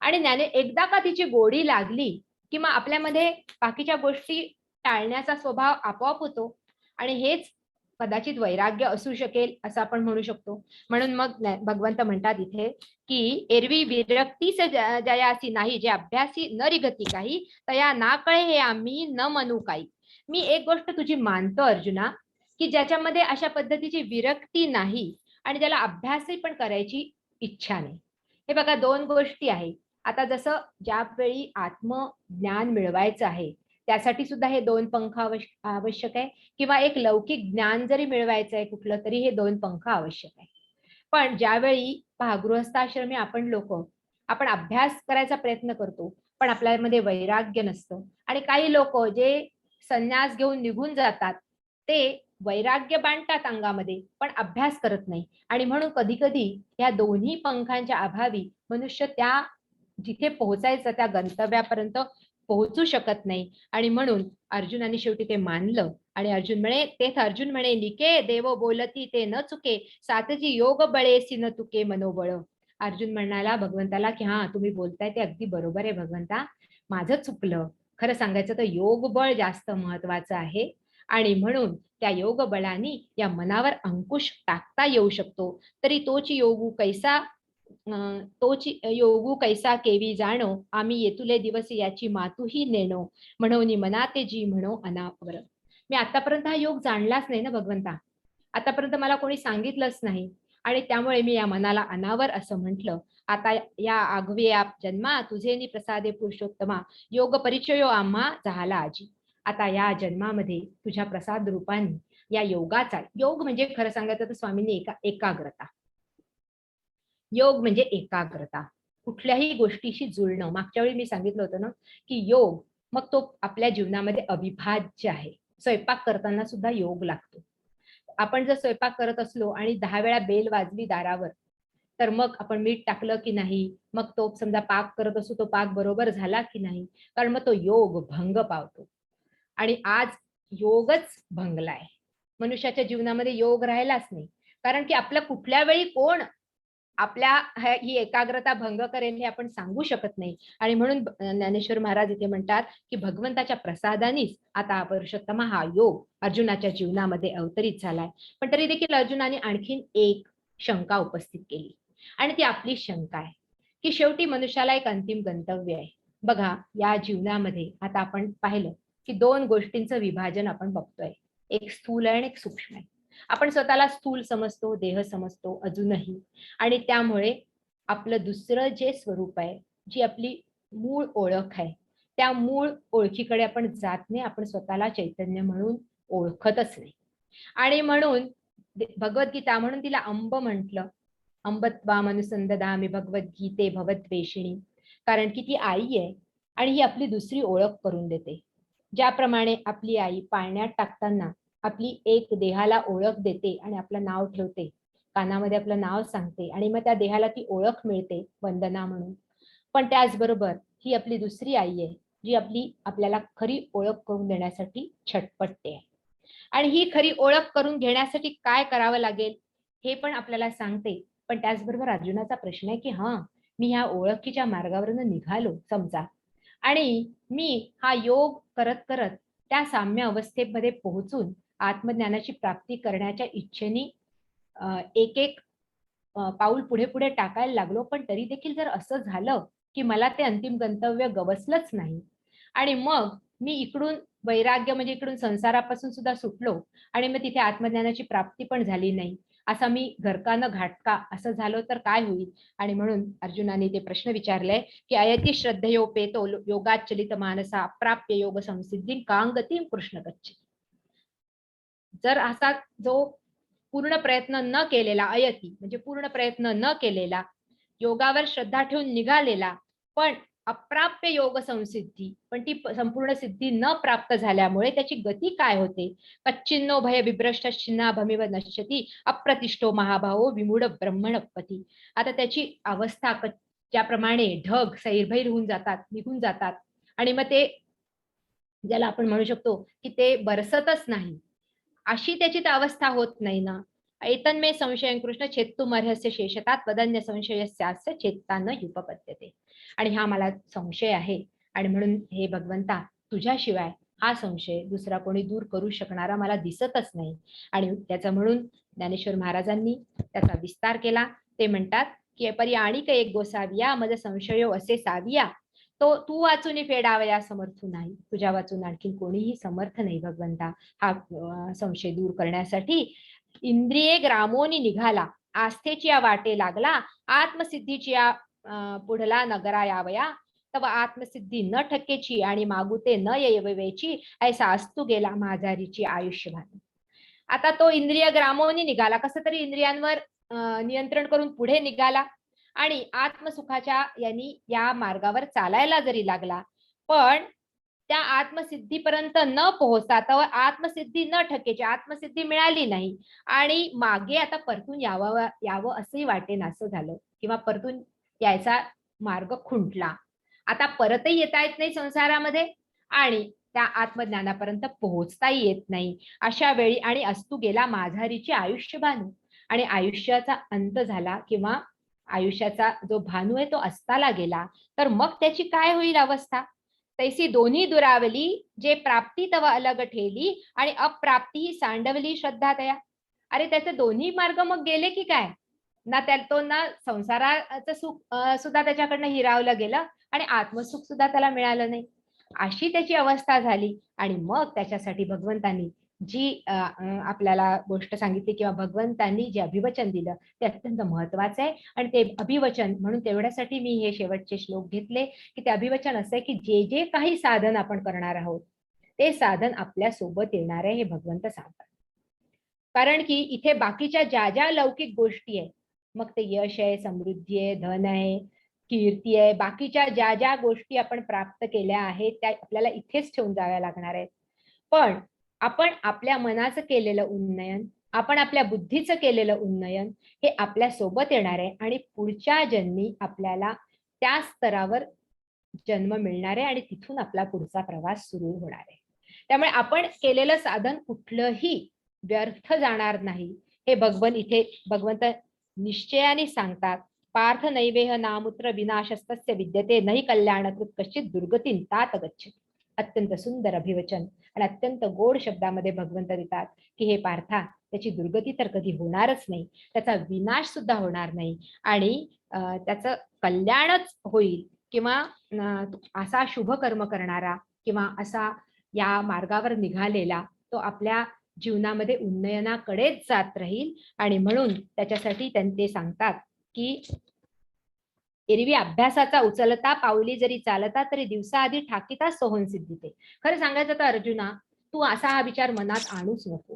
आणि एकदा का तिची गोडी लागली की मग आपल्यामध्ये बाकीच्या गोष्टी टाळण्याचा स्वभाव आपोआप होतो आणि हेच कदाचित वैराग्य असू शकेल असं आपण म्हणू शकतो. म्हणून मग भगवंत म्हणतात इथे की एरवी विरक्तीस जयासी नाही जे अभ्यासी न रिगती काही तया ना कळे हे आम्ही न म्हणू काही. मी एक गोष्ट तुझी मानतो अर्जुना की ज्याच्यामध्ये अशा पद्धतीची विरक्ती नाही आणि ज्याला अभ्यासही पण करायची इच्छा नाही. हे बघा, दोन गोष्टी आहेत. आता जसं ज्यावेळी आत्मज्ञान मिळवायचं आहे त्यासाठी सुद्धा हे दोन पंख आवश्यक आहे किंवा एक लौकिक ज्ञान जरी मिळवायचं आहे कुठलं तरी हे दोन पंख आवश्यक आहे. पण ज्यावेळी पहा, गृहस्थाश्रमी आपण अभ्यास करायचा प्रयत्न करतो पण आपल्यामध्ये वैराग्य नसतं आणि काही लोक जे संन्यास घेऊन निघून जातात ते वैराग्य बांधतात अंगामध्ये, पण अभ्यास करत नाही. आणि म्हणून कधी कधी या दोन्ही पंखांच्या अभावी मनुष्य त्या जिथे पोहोचायचं त्या गंतव्यापर्यंत पोहोचू शकत नाही. आणि म्हणून अर्जुनाने शेवटी ते मानलं. आणि अर्जुन म्हणे निके देव बोलती ते न चुके, सातजी योग बळेसी न तुके मनोबळ. अर्जुन म्हणाला भगवंताला की हा, तुम्ही बोलताय ते अगदी बरोबर आहे भगवंता, माझं चुकलं. खरं सांगायचं तर योग बळ जास्त महत्वाचं आहे. आणि म्हणून त्या योग बळाने या मनावर अंकुश टाकता येऊ शकतो. तरी तोची योगू कैसा केवी जाणो, आम्ही येतुले दिवस याची मातूही नेणो, म्हणून मनाते जी म्हणो अनावर. मी आतापर्यंत हा योग जाणलाच नाही ना भगवंता, आतापर्यंत मला कोणी सांगितलंच नाही. आणि त्यामुळे मी या मनाला अनावर असं म्हटलं. आता या आघवे आप जन्मा तुझे प्रसादे पुरुषोत्तमा, योग परिचयो आम्हा झाला आजी. आता या जन्मामध्ये तुझ्या प्रसाद रूपाने या योगाचा, योग म्हणजे खरं सांगायचं तर स्वामींनी एकाग्रता, योग म्हणजे एकाग्रता, कुठल्याही गोष्टीशी जुळणं. मागच्या वेळी मी सांगितलं होतं ना की योग मग तो आपल्या जीवनामध्ये अविभाज्य आहे. स्वयंपाक करताना सुद्धा योग लागतो. आपण जर स्वयंपाक करत असलो आणि 10 वेळा बेल वाजली दारावर, तर मग आपण मीठ टाकलं की नाही, मग तो समजा पाक करत असतो तो पाक बरोबर झाला की नाही, कारण मग तो योग भंग पावतो. आणि आज योगच भंगलाय. मनुष्याच्या जीवनामध्ये योग राहिलाच नाही. कारण की आपल्या कुठल्या वेळी कोण आपल्या ही एकाग्रता भंग करेल हे आपण सांगू शकत नाही. आणि म्हणून ज्ञानेश्वर महाराज इथे म्हणतात की भगवंताच्या प्रसादानेच आता पुरुषोत्तमा हा योग अर्जुनाच्या जीवनामध्ये अवतरित झालाय. पण तरी देखील अर्जुनाने आणखीन एक शंका उपस्थित केली. आणि ती आपली शंका आहे की शेवटी मनुष्याला एक अंतिम गंतव्य आहे. बघा, या जीवनामध्ये आता आपण पाहिलं की 2 गोष्टींचं विभाजन आपण बघतोय, एक स्थूल आहे आणि एक सूक्ष्म आहे. आपण स्वतःला स्थूल समजतो, देह समजतो अजूनही. आणि त्यामुळे आपलं दुसरं जे स्वरूप आहे, जी आपली मूळ ओळख आहे, त्या मूळ ओळखीकडे आपण जात नाही. आपण स्वतःला चैतन्य म्हणून ओळखतच नाही. आणि म्हणून भगवद्गीता, म्हणून तिला अंब म्हटलं, अंबत्वाम अनुसंदधामि भगवद्गीते भवद्वेषिणी. कारण की ती आई आहे आणि ही आपली दुसरी ओळख करून देते. ज्याप्रमाणे आपली आई पाळण्यात टाकताना आपली एक देहाला ओळख देते आणि आपलं नाव ठेवते, कानामध्ये आपलं नाव सांगते, आणि मग त्या देहाला ती ओळख मिळते वंदना म्हणून. पण त्याचबरोबर ही आपली दुसरी आई आहे जी आपल्याला खरी ओळख करून देण्यासाठी छटपटते आहे. आणि ही खरी ओळख करून घेण्यासाठी काय करावं लागेल हे पण आपल्याला सांगते. पण त्याचबरोबर अर्जुनाचा प्रश्न आहे की मी ह्या ओळखीच्या मार्गावरून निघालो समजा, आणि मी हा योग करत करत त्या साम्य अवस्थेमध्ये पोहोचून आत्मज्ञानाची प्राप्ती करण्याच्या इच्छेने एक एक पाऊल पुढे पुढे टाकायला लागलो. पण तरी देखील जर असं झालं की मला ते अंतिम गंतव्य गवसलंच नाही, आणि मग मी इकडून वैराग्य म्हणजे इकडून संसारापासून सुद्धा सुटलो, आणि मग तिथे आत्मज्ञानाची प्राप्ती पण झाली नाही, असा मी घरका न घाटका असं झालो तर काय होईल. आणि म्हणून अर्जुनाने ते प्रश्न विचारले की अयती श्रद्धयोपेतो योगाचलित मानसा अप्राप्य योग संसिद्धी कांगती कृष्ण गच्छ. जर असा जो पूर्ण प्रयत्न न केलेला, अयती म्हणजे पूर्ण प्रयत्न न केलेला, योगावर श्रद्धा ठेवून निघालेला, पण अप्राप्य योग संसिद्धी, पण ती संपूर्ण सिद्धी न प्राप्त झाल्यामुळे त्याची गती काय होते. कच्चिन्नो भय विभ्रष्ट छिन्नाभमिव नश्यती अप्रतिष्ठो महाभावो विमूढ ब्रह्मणपती. आता त्याची अवस्था ज्याप्रमाणे ढग सैरभैर होऊन जातात, निघून जातात, आणि मग ते ज्याला आपण म्हणू शकतो की ते बरसतच नाही, अशी त्याची तर अवस्था होत नाही ना. एतन्मे संशयं कृष्ण छेत्तुमर्हस्य शेषतात वदन्य संशयस्यास्य चेत्ता न युपपद्यते. आणि हा मला संशय आहे, आणि म्हणून हे भगवंता तुझ्याशिवाय हा संशय दुसरा कोणी दूर करू शकणारा मला दिसतच नाही. आणि त्याचा म्हणून ज्ञानेश्वर महाराजांनी त्याचा विस्तार केला. ते म्हणतात की परी आणिक एक गोसाविया मज संशयो असे साविया, तो तू वाचून फेडावया समर्थ नाही. तुझ्या वाचून आणखी कोणीही समर्थ नाही भगवंता हा संशय दूर करण्यासाठी. इंद्रिये ग्रामोनी निघाला आस्थेची या वाटे लागला, आत्मसिद्धीची या पुढला नगरा यावया, तव आत्मसिद्धी न ठकेची आणि मागुते न येवेची, ऐसा असतू गेला माझारीची आयुष्यभात. आता तो इंद्रिय ग्रामोनी निघाला, कसं तरी इंद्रियांवर नियंत्रण करून पुढे निघाला आणि आत्मसुखाच्या यांनी या मार्गावर चालायला जरी लागला, पण त्या आत्मसिद्धीपर्यंत न पोहोचता तर आत्मसिद्धी न ठकेची, आत्मसिद्धी मिळाली नाही आणि मागे आता परतून यावं असंही वाटेन असं झालं, किंवा परतून यायचा मार्ग खुंटला. आता परतही येता येत नाही संसारामध्ये आणि त्या आत्मज्ञानापर्यंत पोहोचताही येत नाही. अशा वेळी आणि अस्तु गेला माझारीची आयुष्य भानू, आणि आयुष्याचा अंत झाला किंवा आयुष्याचा जो भानू आहे तो अस्ताला गेला, तर मग त्याची काय होईल अवस्था? तैसी दोन्ही दुरावली, जे प्राप्ती तव अलग ठेली आणि अप्राप्ती ही सांडवली श्रद्धा तया. अरे त्याचे दोन्ही मार्ग मग गेले की काय? ना तो ना संसाराचं सुख सुद्धा त्याच्याकडनं हिरावलं गेलं आणि आत्मसुख सुद्धा त्याला मिळालं नाही. अशी त्याची अवस्था झाली. आणि मग त्याच्यासाठी भगवंतांनी जी आपल्याला गोष्ट सांगितली किंवा भगवंतांनी जे अभिवचन दिलं ते अत्यंत महत्वाचं आहे. आणि ते अभिवचन म्हणून तेवढ्यासाठी मी हे शेवटचे श्लोक घेतले की ते अभिवचन असं आहे की जे जे काही साधन आपण करणार आहोत ते साधन आपल्या सोबत येणार आहे हे भगवंत सांगतात. कारण की इथे बाकीच्या ज्या ज्या लौकिक गोष्टी आहेत, मग ते यश आहे, समृद्धी आहे, धन आहे, कीर्ती आहे, बाकीच्या ज्या ज्या गोष्टी आपण प्राप्त केल्या आहेत त्या आपल्याला इथेच ठेवून जाव्या लागणार आहेत. पण आपण आपल्या मनाचं केलेलं उन्नयन, आपण आपल्या बुद्धीचं केलेलं उन्नयन हे आपल्या सोबत येणार आहे आणि पुढच्या जन्मी आपल्याला त्या स्तरावर जन्म मिळणार आहे आणि तिथून आपला पुढचा प्रवास सुरू होणार आहे. त्यामुळे आपण केलेलं साधन कुठलंही व्यर्थ जाणार नाही हे भगवंत निश्चयाने सांगतात. पार्थ नैवेह नामुत्र विनाशस्तस्य विद्यते नहि कल्याणकृत कश्चित दुर्गतीं तात गच्छति. अत्यंत सुंदर अभिवचन आणि अत्यंत गोड शब्दामध्ये भगवंत देतात की हे पार्था, त्याची दुर्गती तर कधी होणारच नाही, त्याचा विनाश सुद्धा होणार नाही आणि त्याचं कल्याणच होईल. किंवा असा शुभ कर्म करणारा किंवा असा या मार्गावर निघालेला तो आपल्या जीवनामध्ये उन्नयनाकडेच जात राहील. आणि म्हणून त्याच्यासाठी ते सांगतात की एरवी अभ्यासाचा उचलता पावली जरी चालता तरी दिवसाआधी ठाकिता सोहन सिद्धीते. खरं सांगायचं तर अर्जुना, तू असा हा विचार मनात आणूच नको.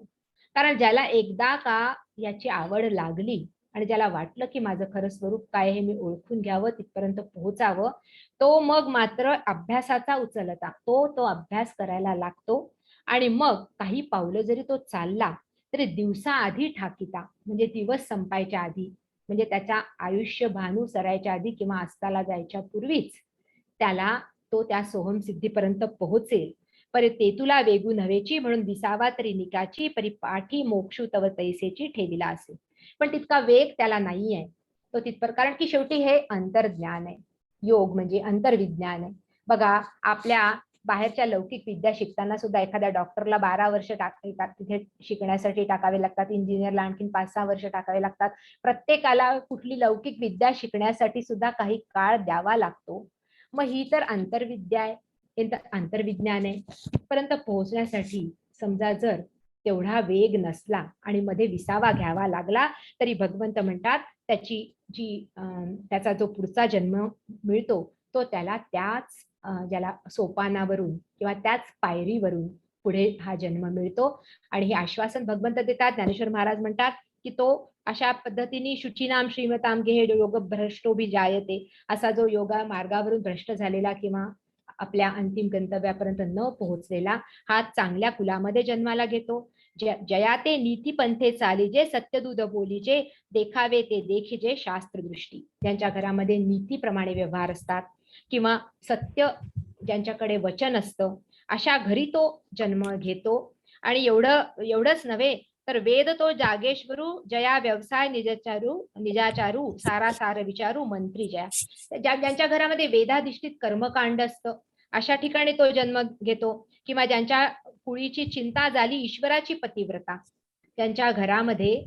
कारण ज्याला एकदा का याची आवड लागली आणि ज्याला वाटलं की माझं खरं स्वरूप काय हे मी ओळखून घ्यावं, तिथपर्यंत पोहोचावं, तो मग मात्र अभ्यासाचा उचलता तो अभ्यास करायला लागतो. आणि मग काही पावलं जरी तो चालला तरी दिवसाआधी ठाकिता म्हणजे दिवस संपायच्या आधी, म्हणजे त्याच्या आयुष्य भानू सरायच्या आधी किंवा अस्ताला जायच्या पूर्वीच त्याला तो त्या सोहम सिद्धीपर्यंत पोहोचेल. परी ते तुला वेगू नव्हेची म्हणून दिसावा तरी निकाची, परी पाठी मोक्षू तव तैसेची ठेविला असेल. पण तितका वेग त्याला नाही आहे तो तिथपर, कारण की शेवटी हे अंतर्ज्ञान आहे. योग म्हणजे अंतर्विज्ञान आहे. बघा, आपल्या बाहेरच्या लौकिक विद्या शिकताना सुद्धा एखाद्या डॉक्टरला 12 वर्ष तिथे शिकण्यासाठी टाकावे लागतात, इंजिनियरला आणखीन 5-6 वर्ष टाकावे लागतात. प्रत्येकाला कुठली लौकिक विद्या शिकण्यासाठी सुद्धा काही काळ द्यावा लागतो. मग ही तर अंतर्विद्या आहे, हे तर अंतर्विज्ञान आहे. पर्यंत पोहोचण्यासाठी समजा जर तेवढा वेग नसला आणि मध्ये विसावा घ्यावा लागला तरी भगवंत म्हणतात त्याचा जो पुढचा जन्म मिळतो तो त्याला त्याच ज्याला सोपानावरून किंवा त्याच पायरीवरून पुढे हा जन्म मिळतो. आणि हे आश्वासन भगवंत देतात. ज्ञानेश्वर महाराज म्हणतात की तो अशा पद्धतीने शुचीनाम श्रीमताम गेहे योग भ्रष्टो भी जायते, असा जो योगा मार्गावरून भ्रष्ट झालेला किंवा आपल्या अंतिम गंतव्यापर्यंत न पोहोचलेला हा चांगल्या कुलामध्ये जन्माला घेतो. जया ते नीती पंथे चालीजे, सत्यदूत बोलीजे, देखावे ते देखिजे शास्त्रदृष्टी. ज्यांच्या घरामध्ये नीतीप्रमाणे व्यवहार असतात किंवा सत्य ज्यांच्याकडे वचन असतं अशा घरी तो जन्म घेतो. आणि एवढंच नव्हे तर वेद तो जागेश्वरू, जया व्यवसाय निजाचारू, सारा सार विचारू मंत्री जया. ज्यांच्या घरामध्ये वेदाधिष्ठित कर्मकांड असतं अशा ठिकाणी तो जन्म घेतो. किंवा ज्यांच्या कुळीची चिंता झाली ईश्वराची पतिव्रता, त्यांच्या घरामध्ये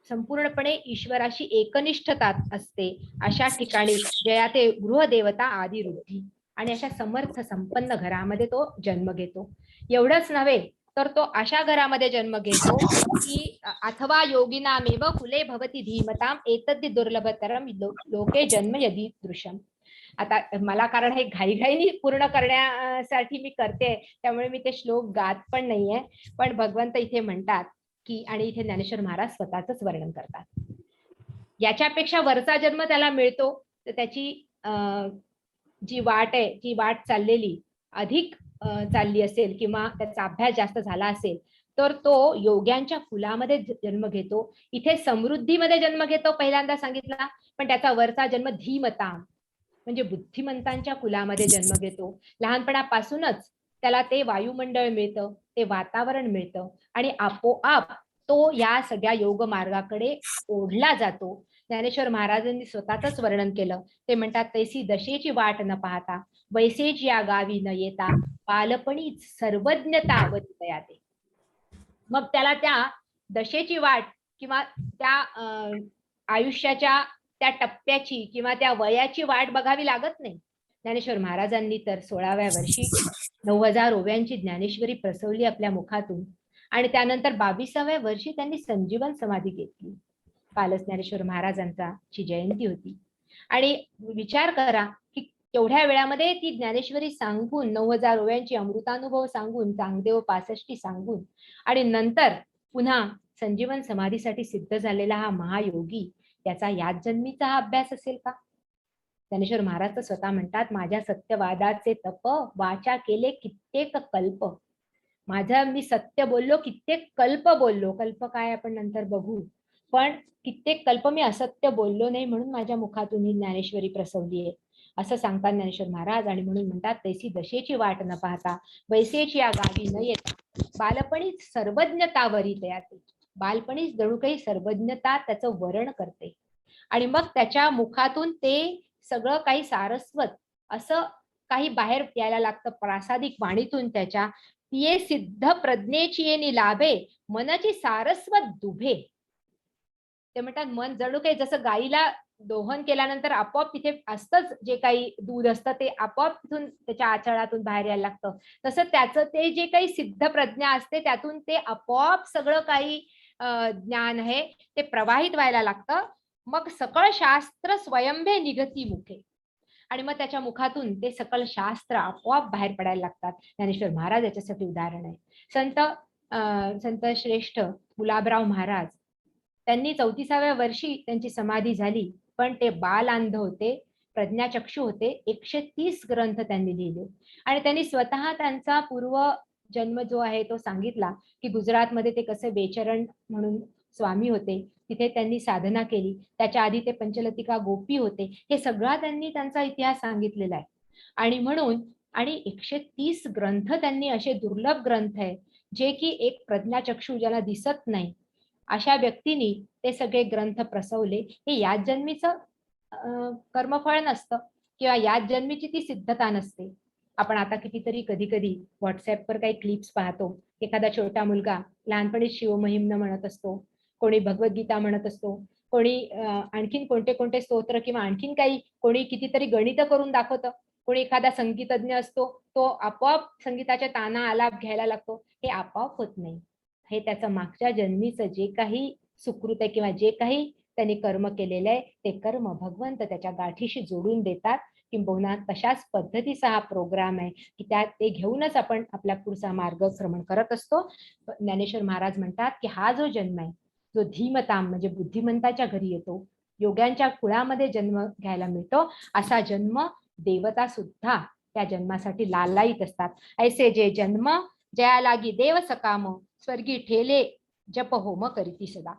संपूर्णपणे ईश्वराशी एकनिष्ठता असते, अशा ठिकाणी जया ते गृहदेवता आदी रुद्धी. आणि अशा समर्थ संपन्न घरामध्ये तो जन्म घेतो. एवढंच नव्हे तर तो अशा घरामध्ये जन्म घेतो की अथवा योगिनामेव कुले भवती धीमताम एतद्दि दुर्लभतरम लोके जन्म यदि दृश्यम. आता मला कारण हे घाईघाईने पूर्ण करण्यासाठी मी करते, त्यामुळे मी ते श्लोक गात पण नाहीये. पण भगवंत इथे म्हणतात की, आणि इथे ज्ञानेश्वर महाराज स्वतःच वर्णन करतात, याच्यापेक्षा वरचा जन्म त्याला मिळतो तर त्याची जी वाट आहे, जी वाट चाललेली अधिक चालली असेल किंवा त्याचा अभ्यास जास्त झाला असेल तर तो योग्यांच्या कुलामध्ये जन्म घेतो. इथे समृद्धीमध्ये जन्म घेतो पहिल्यांदा सांगितला, पण त्याचा वरचा जन्म धीमता म्हणजे बुद्धिमंतांच्या कुलामध्ये जन्म घेतो. लहानपणापासूनच त्याला ते वायुमंडळ मिळतं, ते वातावरण मिळतं आणि आपोआप तो या सगळ्या योग मार्गाकडे ओढला जातो. ज्ञानेश्वर महाराजांनी स्वतःच वर्णन केलं. ते म्हणतात, तैसी दशेची वाट न पाहता वैसेच या गावी न येता बालपणीच सर्वज्ञता वरितया ते. मग त्याला त्या दशेची वाट किंवा त्या आयुष्याच्या त्या टप्प्याची किंवा त्या वयाची वाट बघावी लागत नाही. ज्ञानेश्वर महाराजांनी तर 16व्या वर्षी 9000 ओव्यांची ज्ञानेश्वरी प्रसवली आपल्या मुखातून आणि त्यानंतर 22व्या वर्षी त्यांनी संजीवन समाधी घेतली. कालच ज्ञानेश्वर महाराजांची जयंती होती आणि विचार करा की तेवढ्या वेळामध्ये ती ज्ञानेश्वरी सांगून 9000 ओव्यांची अमृतानुभव सांगून चांगदेव 65 सांगून आणि नंतर पुन्हा संजीवन समाधीसाठी सिद्ध झालेला हा महायोगी त्याचा याच जन्मीचा हा अभ्यास असेल का? ज्ञानेश्वर महाराज तर स्वतः म्हणतात, माझ्या सत्यवादाचे तप वाचा केले कित्येक कल्प. माझा मी सत्य बोललो, कित्येक कल्प बोललो. कल्प काय आपण नंतर बघू, पण कित्येक कल्प मी असत्य बोललो नाही म्हणून माझ्या मुखातून ही ज्ञानेश्वरी प्रसवली आहे असं सांगतात ज्ञानेश्वर महाराज. आणि म्हणून म्हणतात, तैसी दशेची वाट न पाहता वैसेची या गावी न येता बालपणीच सर्वज्ञता वरितया ते. बालपणीच जणू काही सर्वज्ञता त्याचं वरण करते आणि मग त्याच्या मुखातून ते सगळं काही सारस्वत असं काही बाहेर यायला लागतं. प्रासादिक वाणीतून त्याच्या तिये सिद्ध प्रज्ञेची येणी लाभे मनची सारस्वत दुभे. ते म्हणतात, मन जणू काही जसं गाईला दोहन केल्यानंतर आपोआप तिथे असतंच जे काही दूध असतं ते आपोआप तिथून त्याच्या आचळातून बाहेर यायला लागतं, तसं त्याचं ते जे काही सिद्ध प्रज्ञा असते त्यातून ते आपोआप सगळं काही ज्ञान आहे ते प्रवाहित व्हायला लागतं. मग सकळ शास्त्र स्वयंभे निघती मुखे आणि मग त्याच्या मुखातून ते सकल शास्त्र आपोआप बाहेर पडायला लागतात. ज्ञानेश्वर महाराज याच्यासाठी उदाहरण आहे. संत श्रेष्ठ गुलाबराव महाराज त्यांनी 34व्या वर्षी त्यांची समाधी झाली, पण ते बालअंध होते, प्रज्ञाचक्षु होते. 130 ग्रंथ त्यांनी लिहिले आणि त्यांनी स्वतः त्यांचा पूर्व जन्म जो आहे तो सांगितला की गुजरातमध्ये ते कसे बेचरण म्हणून स्वामी होते, तिथे त्यांनी साधना केली. त्याच्या आधी ते पंचलतिका गोपी होते. हे सगळा त्यांनी त्यांचा इतिहास सांगितलेला आहे आणि म्हणून 130 ग्रंथ त्यांनी असे दुर्लभ ग्रंथ आहे जे की एक प्रज्ञाचक्षु ज्याला दिसत नाही अशा व्यक्तींनी ते सगळे ग्रंथ प्रसवले. हे याच जन्मीचं कर्मफळ नसतं किंवा याच जन्मीची ती सिद्धता नसते. आपण आता कितीतरी कधी कधी व्हॉट्सअपवर काही क्लिप्स पाहतो. एखादा छोटा मुलगा लहानपणी शिवमहिम्न म्हणत असतो, कोणी भगवद्गीता म्हणत असतो, कोणी आणखीन कोणते कोणते स्तोत्र किंवा आणखीन काही, कोणी कितीतरी गणित करून दाखवतं, कोणी एखादा संगीतज्ञ असतो तो आपोआप संगीताच्या ताना आलाप घ्यायला लागतो. हे आपोआप होत नाही. हे त्याचं मागच्या जन्मीचं जे काही सुकृत आहे किंवा जे काही त्यांनी कर्म केलेलं आहे ते कर्म भगवंत त्याच्या गाठीशी जोडून देतात. किंबहुना तशाच पद्धतीचा हा प्रोग्राम आहे की त्यात ते घेऊनच आपण आपला पुढचा मार्गक्रमण करत असतो. ज्ञानेश्वर महाराज म्हणतात की हा जो जन्म आहे जो धीमताम म्हणजे बुद्धिमंताच्या घरी येतो, योग्यांच्या कुळामध्ये जन्म घ्यायला मिळतो, असा जन्म देवता सुद्धा त्या जन्मासाठी लालायित असतात. ऐसे जे जन्म जया लागी देव सकाम स्वर्गी ठेले जप होम करीती सदा.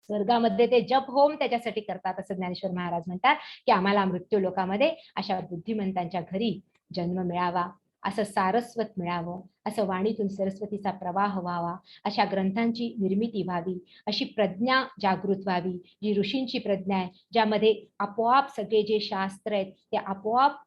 स्वर्गामध्ये ते जप होम त्याच्यासाठी करतात असं ज्ञानेश्वर महाराज म्हणतात की आम्हाला मृत्यू लोकामध्ये अशा बुद्धिमंतांच्या घरी जन्म मिळावा, असं सारस्वत मिळावं, असं वाणीतून सरस्वतीचा प्रवाह व्हावा, अशा ग्रंथांची निर्मिती व्हावी, अशी प्रज्ञा जागृत व्हावी जी ऋषींची प्रज्ञा आहे, ज्यामध्ये आपोआप सगळे जे शास्त्र आहेत ते आपोआप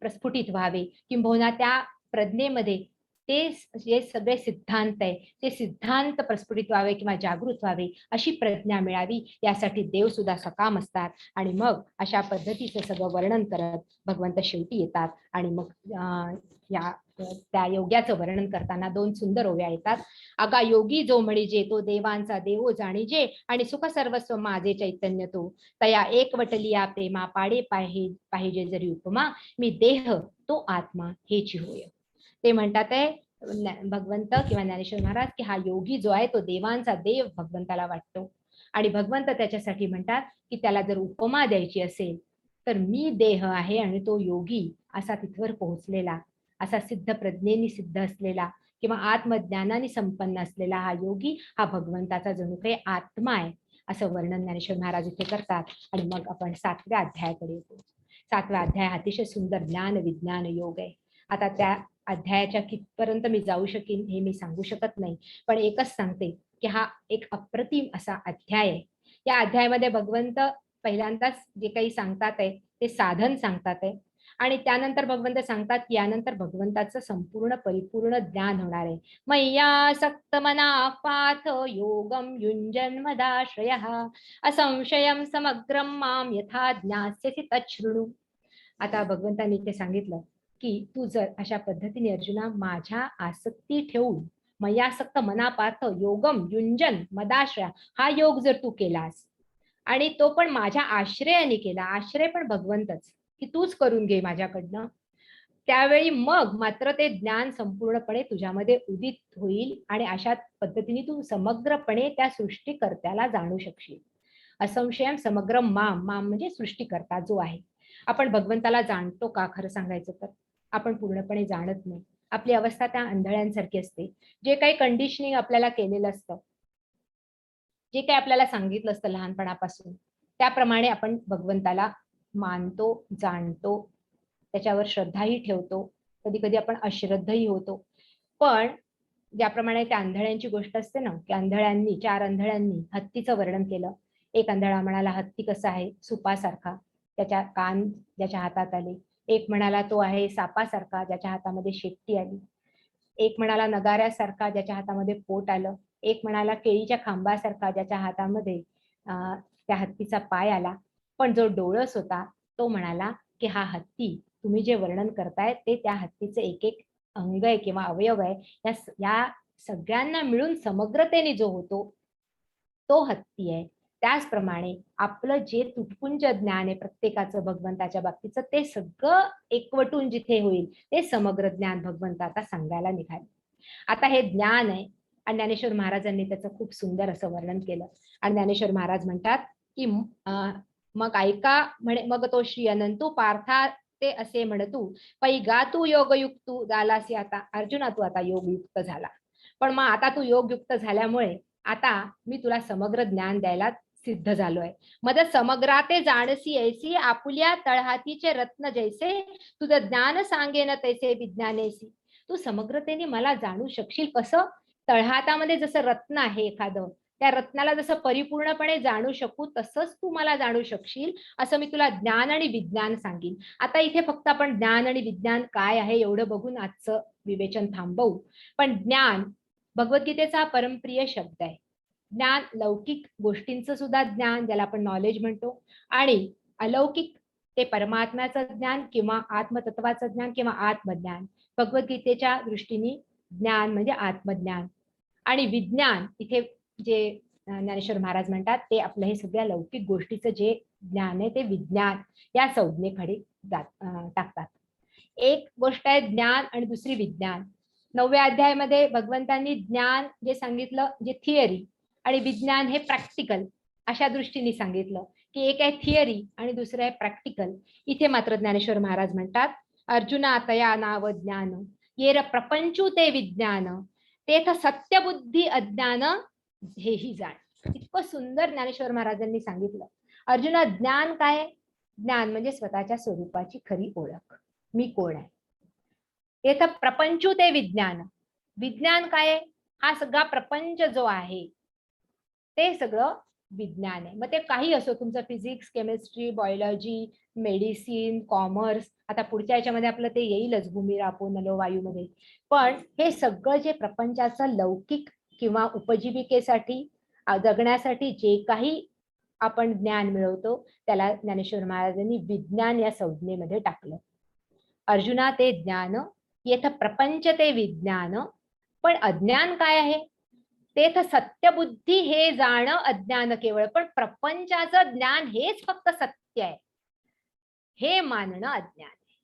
प्रस्फुटित व्हावे. किंबहुना त्या प्रज्ञेमध्ये ते जे सगळे सिद्धांत आहे ते सिद्धांत प्रस्फुटित व्हावे किंवा जागृत व्हावे, अशी प्रज्ञा मिळावी. यासाठी देव सुद्धा सकाम असतात. आणि मग अशा पद्धतीचं सगळं वर्णन करत भगवंत शेवटी येतात आणि मग त्या योग्याचं वर्णन करताना 2 सुंदर ओव्या येतात. अगा योगी जो म्हणजे तो देवांचा देवो जाणीजे आणि सुख सर्वस्व माझे चैतन्य तो तया एकवटलिया प्रेमा पाडे पाहिजे जरी उपमा मी देह तो आत्मा हेची होय. ते म्हणतात आहे भगवंत किंवा ज्ञानेश्वर महाराज की हा योगी जो आहे तो देवांचा देव भगवंताला वाटतो आणि भगवंत त्याच्यासाठी म्हणतात की त्याला जर उपमा द्यायची असेल तर मी देह आहे आणि तो योगी असा तिथवर पोहोचलेला असा सिद्ध प्रज्ञेने सिद्ध असलेला किंवा आत्मज्ञानाने संपन्न असलेला हा योगी हा भगवंताचा जणू काही आत्मा आहे असं वर्णन ज्ञानेश्वर महाराज इथे करतात. आणि मग आपण 7व्या अध्यायाकडे येतो. 7वा अध्याय अतिशय सुंदर ज्ञान विज्ञान योग आहे. आता त्या अध्यायाच्या कितपर्यंत मी जाऊ शकीन हे मी सांगू शकत नाही, पण एकच सांगते की हा एक अप्रतिम असा अध्याय आहे. या अध्यायामध्ये भगवंत पहिल्यांदाच जे काही सांगतात आहे ते साधन सांगतात आहे आणि त्यानंतर भगवंत सांगतात की यानंतर भगवंताचं संपूर्ण परिपूर्ण ज्ञान होणार आहे. मय्या सक्त मना पाथ योगम युंजन मदाश्रयः असंशयम समग्रम माम यथा ज्ञास्यसि तच्छृणु. आता भगवंतांनी इथे सांगितलं की तू जर अशा पद्धतीने अर्जुना माझ्या आसक्ती ठेवून मयासक्त मनापार्थ योगम युंजन मदाश्रय हा योग जर तू केलास आणि तो पण माझ्या आश्रयाने केला, आश्रय पण भगवंतच की तूच करून घे माझ्याकडनं, त्यावेळी मग मात्र ते ज्ञान संपूर्णपणे तुझ्यामध्ये उदित होईल आणि अशा पद्धतीने तू समग्रपणे त्या सृष्टीकर्त्याला जाणू शकशील. असंशयम समग्र माम, माम म्हणजे सृष्टीकर्ता जो आहे. आपण भगवंताला जाणतो का? खरं सांगायचं तर आपण पूर्णपणे जाणत नाही. आपली अवस्था त्या आंधळ्यांसारखी असते. जे काही कंडिशनिंग आपल्याला केलेलं असतं, जे काही आपल्याला सांगितलं असतं लहानपणापासून, त्याप्रमाणे आपण भगवंताला मानतो, जाणतो, त्याच्यावर श्रद्धाही ठेवतो. कधी कधी आपण अश्रद्धही होतो. पण ज्याप्रमाणे त्या आंधळ्यांची गोष्ट असते ना, की आंधळ्यांनी 4 आंधळ्यांनी हत्तीचं वर्णन केलं. एक आंधळा म्हणाला हत्ती कसा आहे? सुपासारखा, त्याच्या कान ज्याच्या हातात आले. एक म्हणाला तो आहे सापासारखा, ज्याच्या हातामध्ये शेपटी आली. एक म्हणाला नगाऱ्यासारखा, ज्याच्या हातामध्ये पोट आलं. एक म्हणाला केळीच्या खांबासारखा, ज्याच्या हातामध्ये त्या हत्तीचा पाय आला. पण जो डोळस होता तो म्हणाला की हा हत्ती, तुम्ही जे वर्णन करताय ते त्या हत्तीचे एक एक अंग आहे किंवा अवयव आहे, या सगळ्यांना मिळून समग्रतेने जो होतो तो हत्ती आहे. त्याचप्रमाणे आपलं जे तुटपुंज ज्ञान आहे प्रत्येकाचं भगवंताच्या बाबतीचं, ते सगळं एकवटून जिथे होईल ते समग्र ज्ञान भगवंत आता सांगायला निघाले. आता हे ज्ञान आहे आणि ज्ञानेश्वर महाराजांनी त्याचं खूप सुंदर असं वर्णन केलं. आणि ज्ञानेश्वर महाराज म्हणतात की मग ऐका म्हणे, मग तो श्री अनंतू पार्था ते असे म्हणतू पै गा तू योगयुक्तू झालासी. आता अर्जुना तू आता योगयुक्त झाला, पण मग आता तू योगयुक्त झाल्यामुळे आता मी तुला समग्र ज्ञान द्यायला सिद्ध झालोय. मद समग्राते जाणसी ऐसी आपुल्या तळहातीचे रत्न जैसे तुझं ज्ञान सांगेन तैसे विज्ञानेसी. तू समग्रतेने मला जाणू शकशील कसं? तळहातामध्ये जसं रत्न आहे एखादं, त्या रत्नाला जसं परिपूर्णपणे जाणू शकू तसंच तू मला जाणू शकशील, असं मी तुला ज्ञान आणि विज्ञान सांगेन. आता इथे फक्त आपण ज्ञान आणि विज्ञान काय आहे एवढं बघून आजचं विवेचन थांबवू. पण ज्ञान भगवद्गीतेचा परमप्रिय शब्द आहे. ज्ञान लौकिक गोष्टींचं सुद्धा ज्ञान, ज्याला आपण नॉलेज म्हणतो, आणि अलौकिक ते परमात्म्याचं ज्ञान किंवा आत्मतत्वाचं ज्ञान किंवा आत्मज्ञान. भगवद्गीतेच्या दृष्टीने ज्ञान म्हणजे आत्मज्ञान. आणि विज्ञान इथे जे ज्ञानेश्वर महाराज म्हणतात ते आपलं हे सगळ्या लौकिक गोष्टीचं जे ज्ञान आहे ते विज्ञान या संज्ञेकडे टाकतात. एक गोष्ट आहे ज्ञान आणि दुसरी विज्ञान. 9व्या अध्यायामध्ये भगवंतांनी ज्ञान जे सांगितलं, जे थिअरी, आणि विज्ञान हे प्रॅक्टिकल अशा दृष्टीने सांगितलं की एक आहे थिअरी आणि दुसरं आहे प्रॅक्टिकल. इथे मात्र ज्ञानेश्वर महाराज म्हणतात अर्जुना तया नाव ज्ञान येर प्रपंचू ते विज्ञान तेथ सत्यबुद्धी अज्ञान हेही जाण. इतकं सुंदर ज्ञानेश्वर महाराजांनी सांगितलं. अर्जुना ज्ञान काय? ज्ञान म्हणजे स्वतःच्या स्वरूपाची खरी ओळख, मी कोण आहे. तेथ प्रपंचू ते विज्ञान, विज्ञान काय? हा सगळा प्रपंच जो आहे ते सगळं विज्ञान आहे. मग ते काही असो, तुमचं physics, chemistry, biology, medicine, commerce, आता पुढच्या याच्यामध्ये आपलं ते येईलच भूमी रापो नलो वायूमध्ये. पण हे सगळं जे प्रपंचाचं लौकिक किंवा उपजीविकेसाठी जगण्यासाठी जे काही आपण ज्ञान मिळवतो त्याला ज्ञानेश्वर महाराजांनी विज्ञान या संज्ञेमध्ये टाकलं. अर्जुना ते ज्ञान येथ प्रपंच ते विज्ञान. पण अज्ञान काय आहे? तेथ सत्यबुद्धी हे जाणं अज्ञान केवळ. पण प्रपंचाचं ज्ञान हेच फक्त सत्य आहे हे मानणं अज्ञान आहे.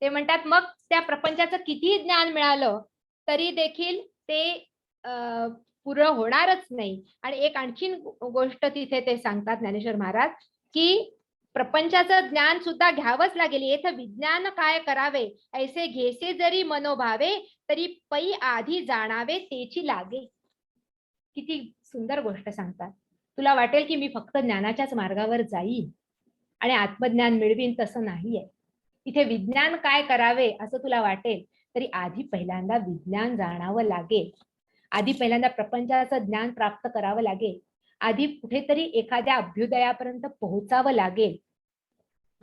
ते म्हणतात मग त्या प्रपंचाचं किती ज्ञान मिळालं तरी देखील ते पुरं होणारच नाही. आणि एक आणखीन गोष्ट तिथे ते सांगतात ज्ञानेश्वर महाराज की प्रपंचाचं ज्ञान सुद्धा घ्यावंच लागेल. येथ विज्ञान काय करावे, ऐसे घेसे जरी मनोभावे, तरी पै आधी जाणावे तेची लागे. किती सुंदर गोष्ट सांगतात. तुला वाटेल की मी फक्त ज्ञानाच्याच मार्गावर जाईन आणि आत्मज्ञान मिळवीन, तसं नाहीये. इथे विज्ञान काय करावे असं तुला वाटेल, तरी आधी पहिल्यांदा विज्ञान जाणावं लागेल. आधी पहिल्यांदा प्रपंचाचं ज्ञान प्राप्त करावं लागेल. आधी कुठेतरी एखाद्या अभ्युदयापर्यंत पोहोचावं लागेल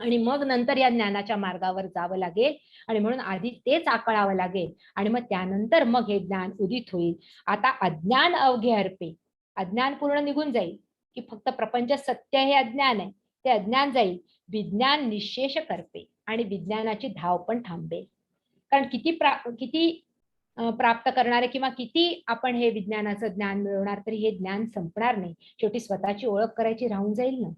आणि मग नंतर या ज्ञानाच्या मार्गावर जावं लागेल. आणि म्हणून आधी तेच आकळावं लागेल आणि मग त्यानंतर मग हे ज्ञान उदित होईल. आता अज्ञान अवघे हरपे, अज्ञान पूर्ण निघून जाईल, की फक्त प्रपंच सत्य हे अज्ञान आहे, ते अज्ञान जाईल. विज्ञान निशेष करपे आणि विज्ञानाची धाव पण थांबेल. कारण किती प्राप्त करणारे किंवा किती आपण हे विज्ञानाचं ज्ञान मिळवणार, तरी हे ज्ञान संपणार नाही. शेवटी स्वतःची ओळख करायची राहून जाईल ना,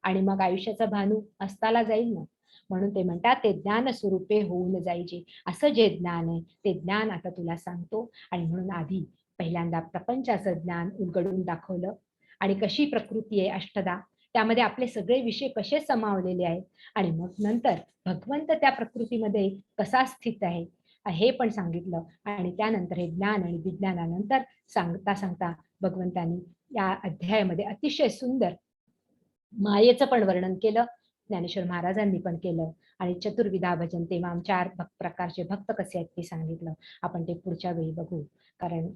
आणि मग आयुष्याचा भानू अस्ताला जाईल ना. म्हणून ते म्हणतात ते ज्ञान स्वरूपे होऊन जायचे. असं जे ज्ञान आहे ते ज्ञान आता तुला सांगतो. आणि म्हणून आधी पहिल्यांदा प्रपंचाचं ज्ञान उलगडून दाखवलं आणि कशी प्रकृती आहे अष्टदा, त्यामध्ये आपले सगळे विषय कसे समावलेले आहेत, आणि मग नंतर भगवंत त्या प्रकृतीमध्ये कसा स्थित आहे हे पण सांगितलं. आणि त्यानंतर हे ज्ञान आणि विज्ञानानंतर सांगता सांगता भगवंतांनी या अध्यायामध्ये अतिशय सुंदर मायेचं पण वर्णन केलं, ज्ञानेश्वर महाराजांनी पण केलं. आणि चतुर्विधा भजन तेव्हा 4 प्रकारचे भक्त कसे आहेत ते सांगितलं. आपण ते पुढच्या वेळी बघू, कारण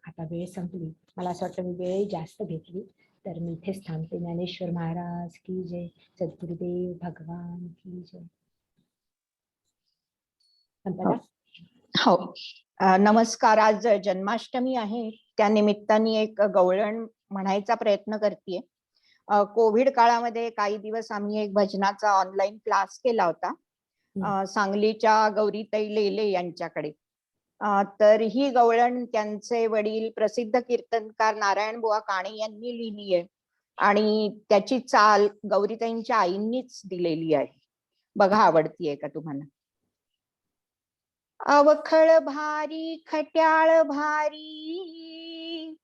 आता वेळ संपली. मला असं वाटतं मी वेळ जास्त घेतली, तर मी इथेच थांबते. ज्ञानेश्वर महाराज की जय, सद्गुरुदेव भगवान की जय. संपदा? हो. नमस्कार. आज जन्माष्टमी आहे, त्या निमित्ताने एक गवळण म्हणायचा प्रयत्न करते. कोविड काळामध्ये काही दिवस आम्ही एक भजनाचा ऑनलाईन क्लास केला होता सांगलीच्या गौरीताई लेले यांच्याकडे. तर ही गवळण त्यांचे वडील प्रसिद्ध कीर्तनकार नारायण बुवा काणे यांनी लिहिली आहे आणि त्याची चाल गौरीताईंच्या आईंनीच दिलेली आहे. बघा, आवडतीये का तुम्हाला? अवखळ भारी खट्याळ भारी,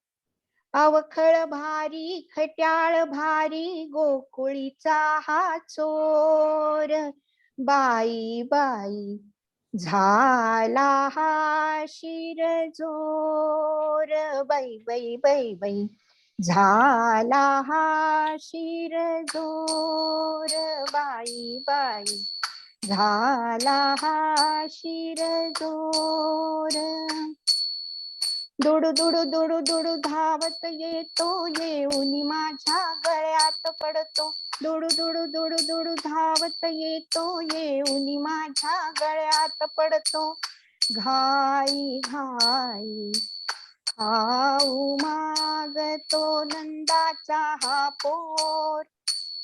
अवखळ भारी खट्याळ भारी, गोकुळीचा हा चोर. बाई बाई झाला हा शिरजोर, बाई बाई बाई बाई झाला हा शिरजोर, बाई बाई झाला हा शिरजोर. दुडू दुडू दुडू दुडू धावत येतो, येऊनी माझ्या गळ्यात पडतो. दुडू दुडू दुडू दुडू धावत येतो, येऊनी माझ्या गळ्यात पडतो. घाई घाई खाऊ मागतो नंदाचा हा पोर,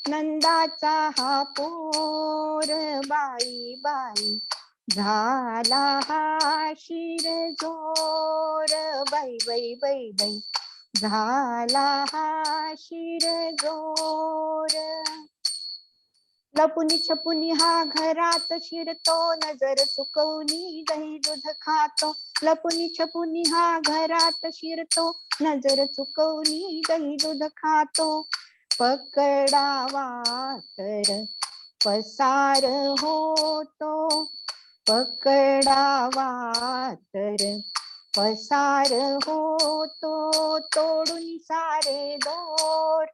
नंदाचा हा पोर. बाई बाई झाला हा शिरजोर, बाई बाई बाई बाई झाला हा शिरजोर. लपुनी छपुनी हा घरात शिरतो, नजर चुकवणी दही दूध खातो. लपुनी छपुनी हा घरात शिरतो, नजर चुकवणी दही दूध खातो. पकडावा तर पसार होतो, पकडावा तर पसार होतो. तोडून सारे दोर,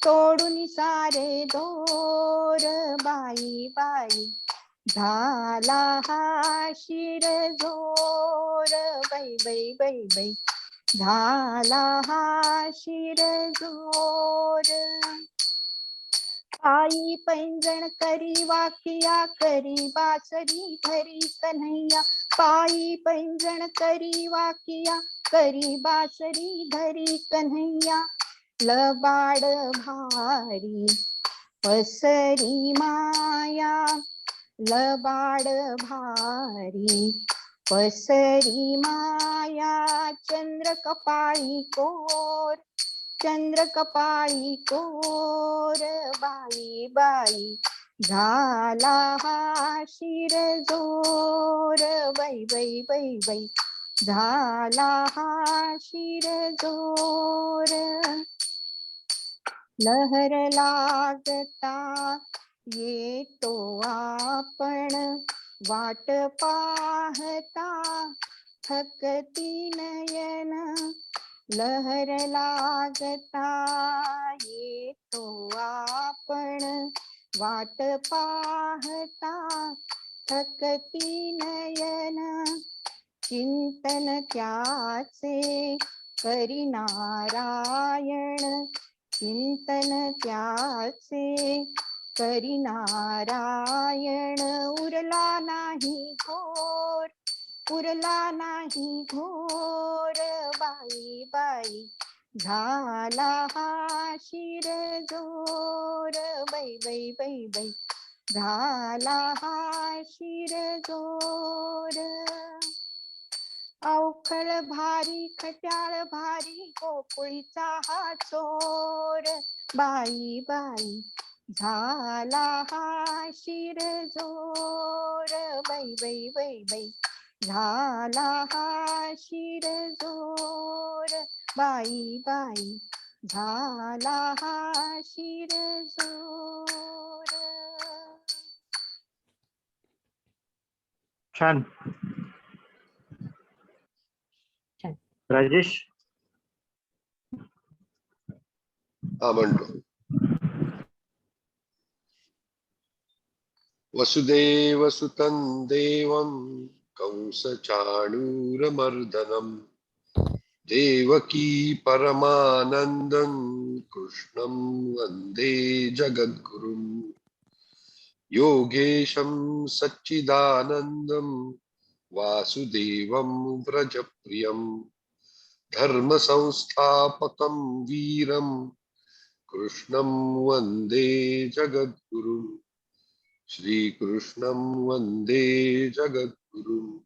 तोडून सारे दोर. बाई बाई झाला हा शिरजोर, बाई बाई बाई बाई झाला हा शिरजोर. पायी पैंजण करी वाकिया, करी बासरी घरी कन्हैया. पायी पैंजण करी वाकिया, करी बासरी घरी कन्हैया. लबाड भारी पसरी माया, लबाड भारी पसरी माया. चंद्र कपाळी कोर, चंद्र कपाळी कोर. बाई बाई झाला हा शिरजोर, बाई बाई बाई बाई झाला हा शिरजोर. लहर लागता येतो आपण वाट पाहता थकती नयन लहर लागता येतो आपण वाट पाहता थकती नयन चिंतन त्याचे करी नारायण चिंतन त्याचे करी नारायण उरला नाही घोर बाई बाई झाला हा शिरजोर बाई बाई बाई बाई झाला हा शिरजोर अवखळ भारी खट्याळ भारी गोकुळीचा हा चोर बाई बाई झाला हा शिरजोर बाई बाई बाई बाई झाला हा शिरजोर बाई बाई झाला हा शिरजोर. छान. राजेश. हा म्हणतो. वसुदेव सुतं देवं कंसचाणूरमर्दनं देवकी परमानन्दं कृष्णं वन्दे जगद्गुरुं योगेशं सच्चिदानन्दं वासुदेवं व्रजप्रियं धर्मसंस्थापकं वीरं कृष्णं वन्दे जगद्गुरुं श्रीकृष्णं वन्दे जगद्गुरुं.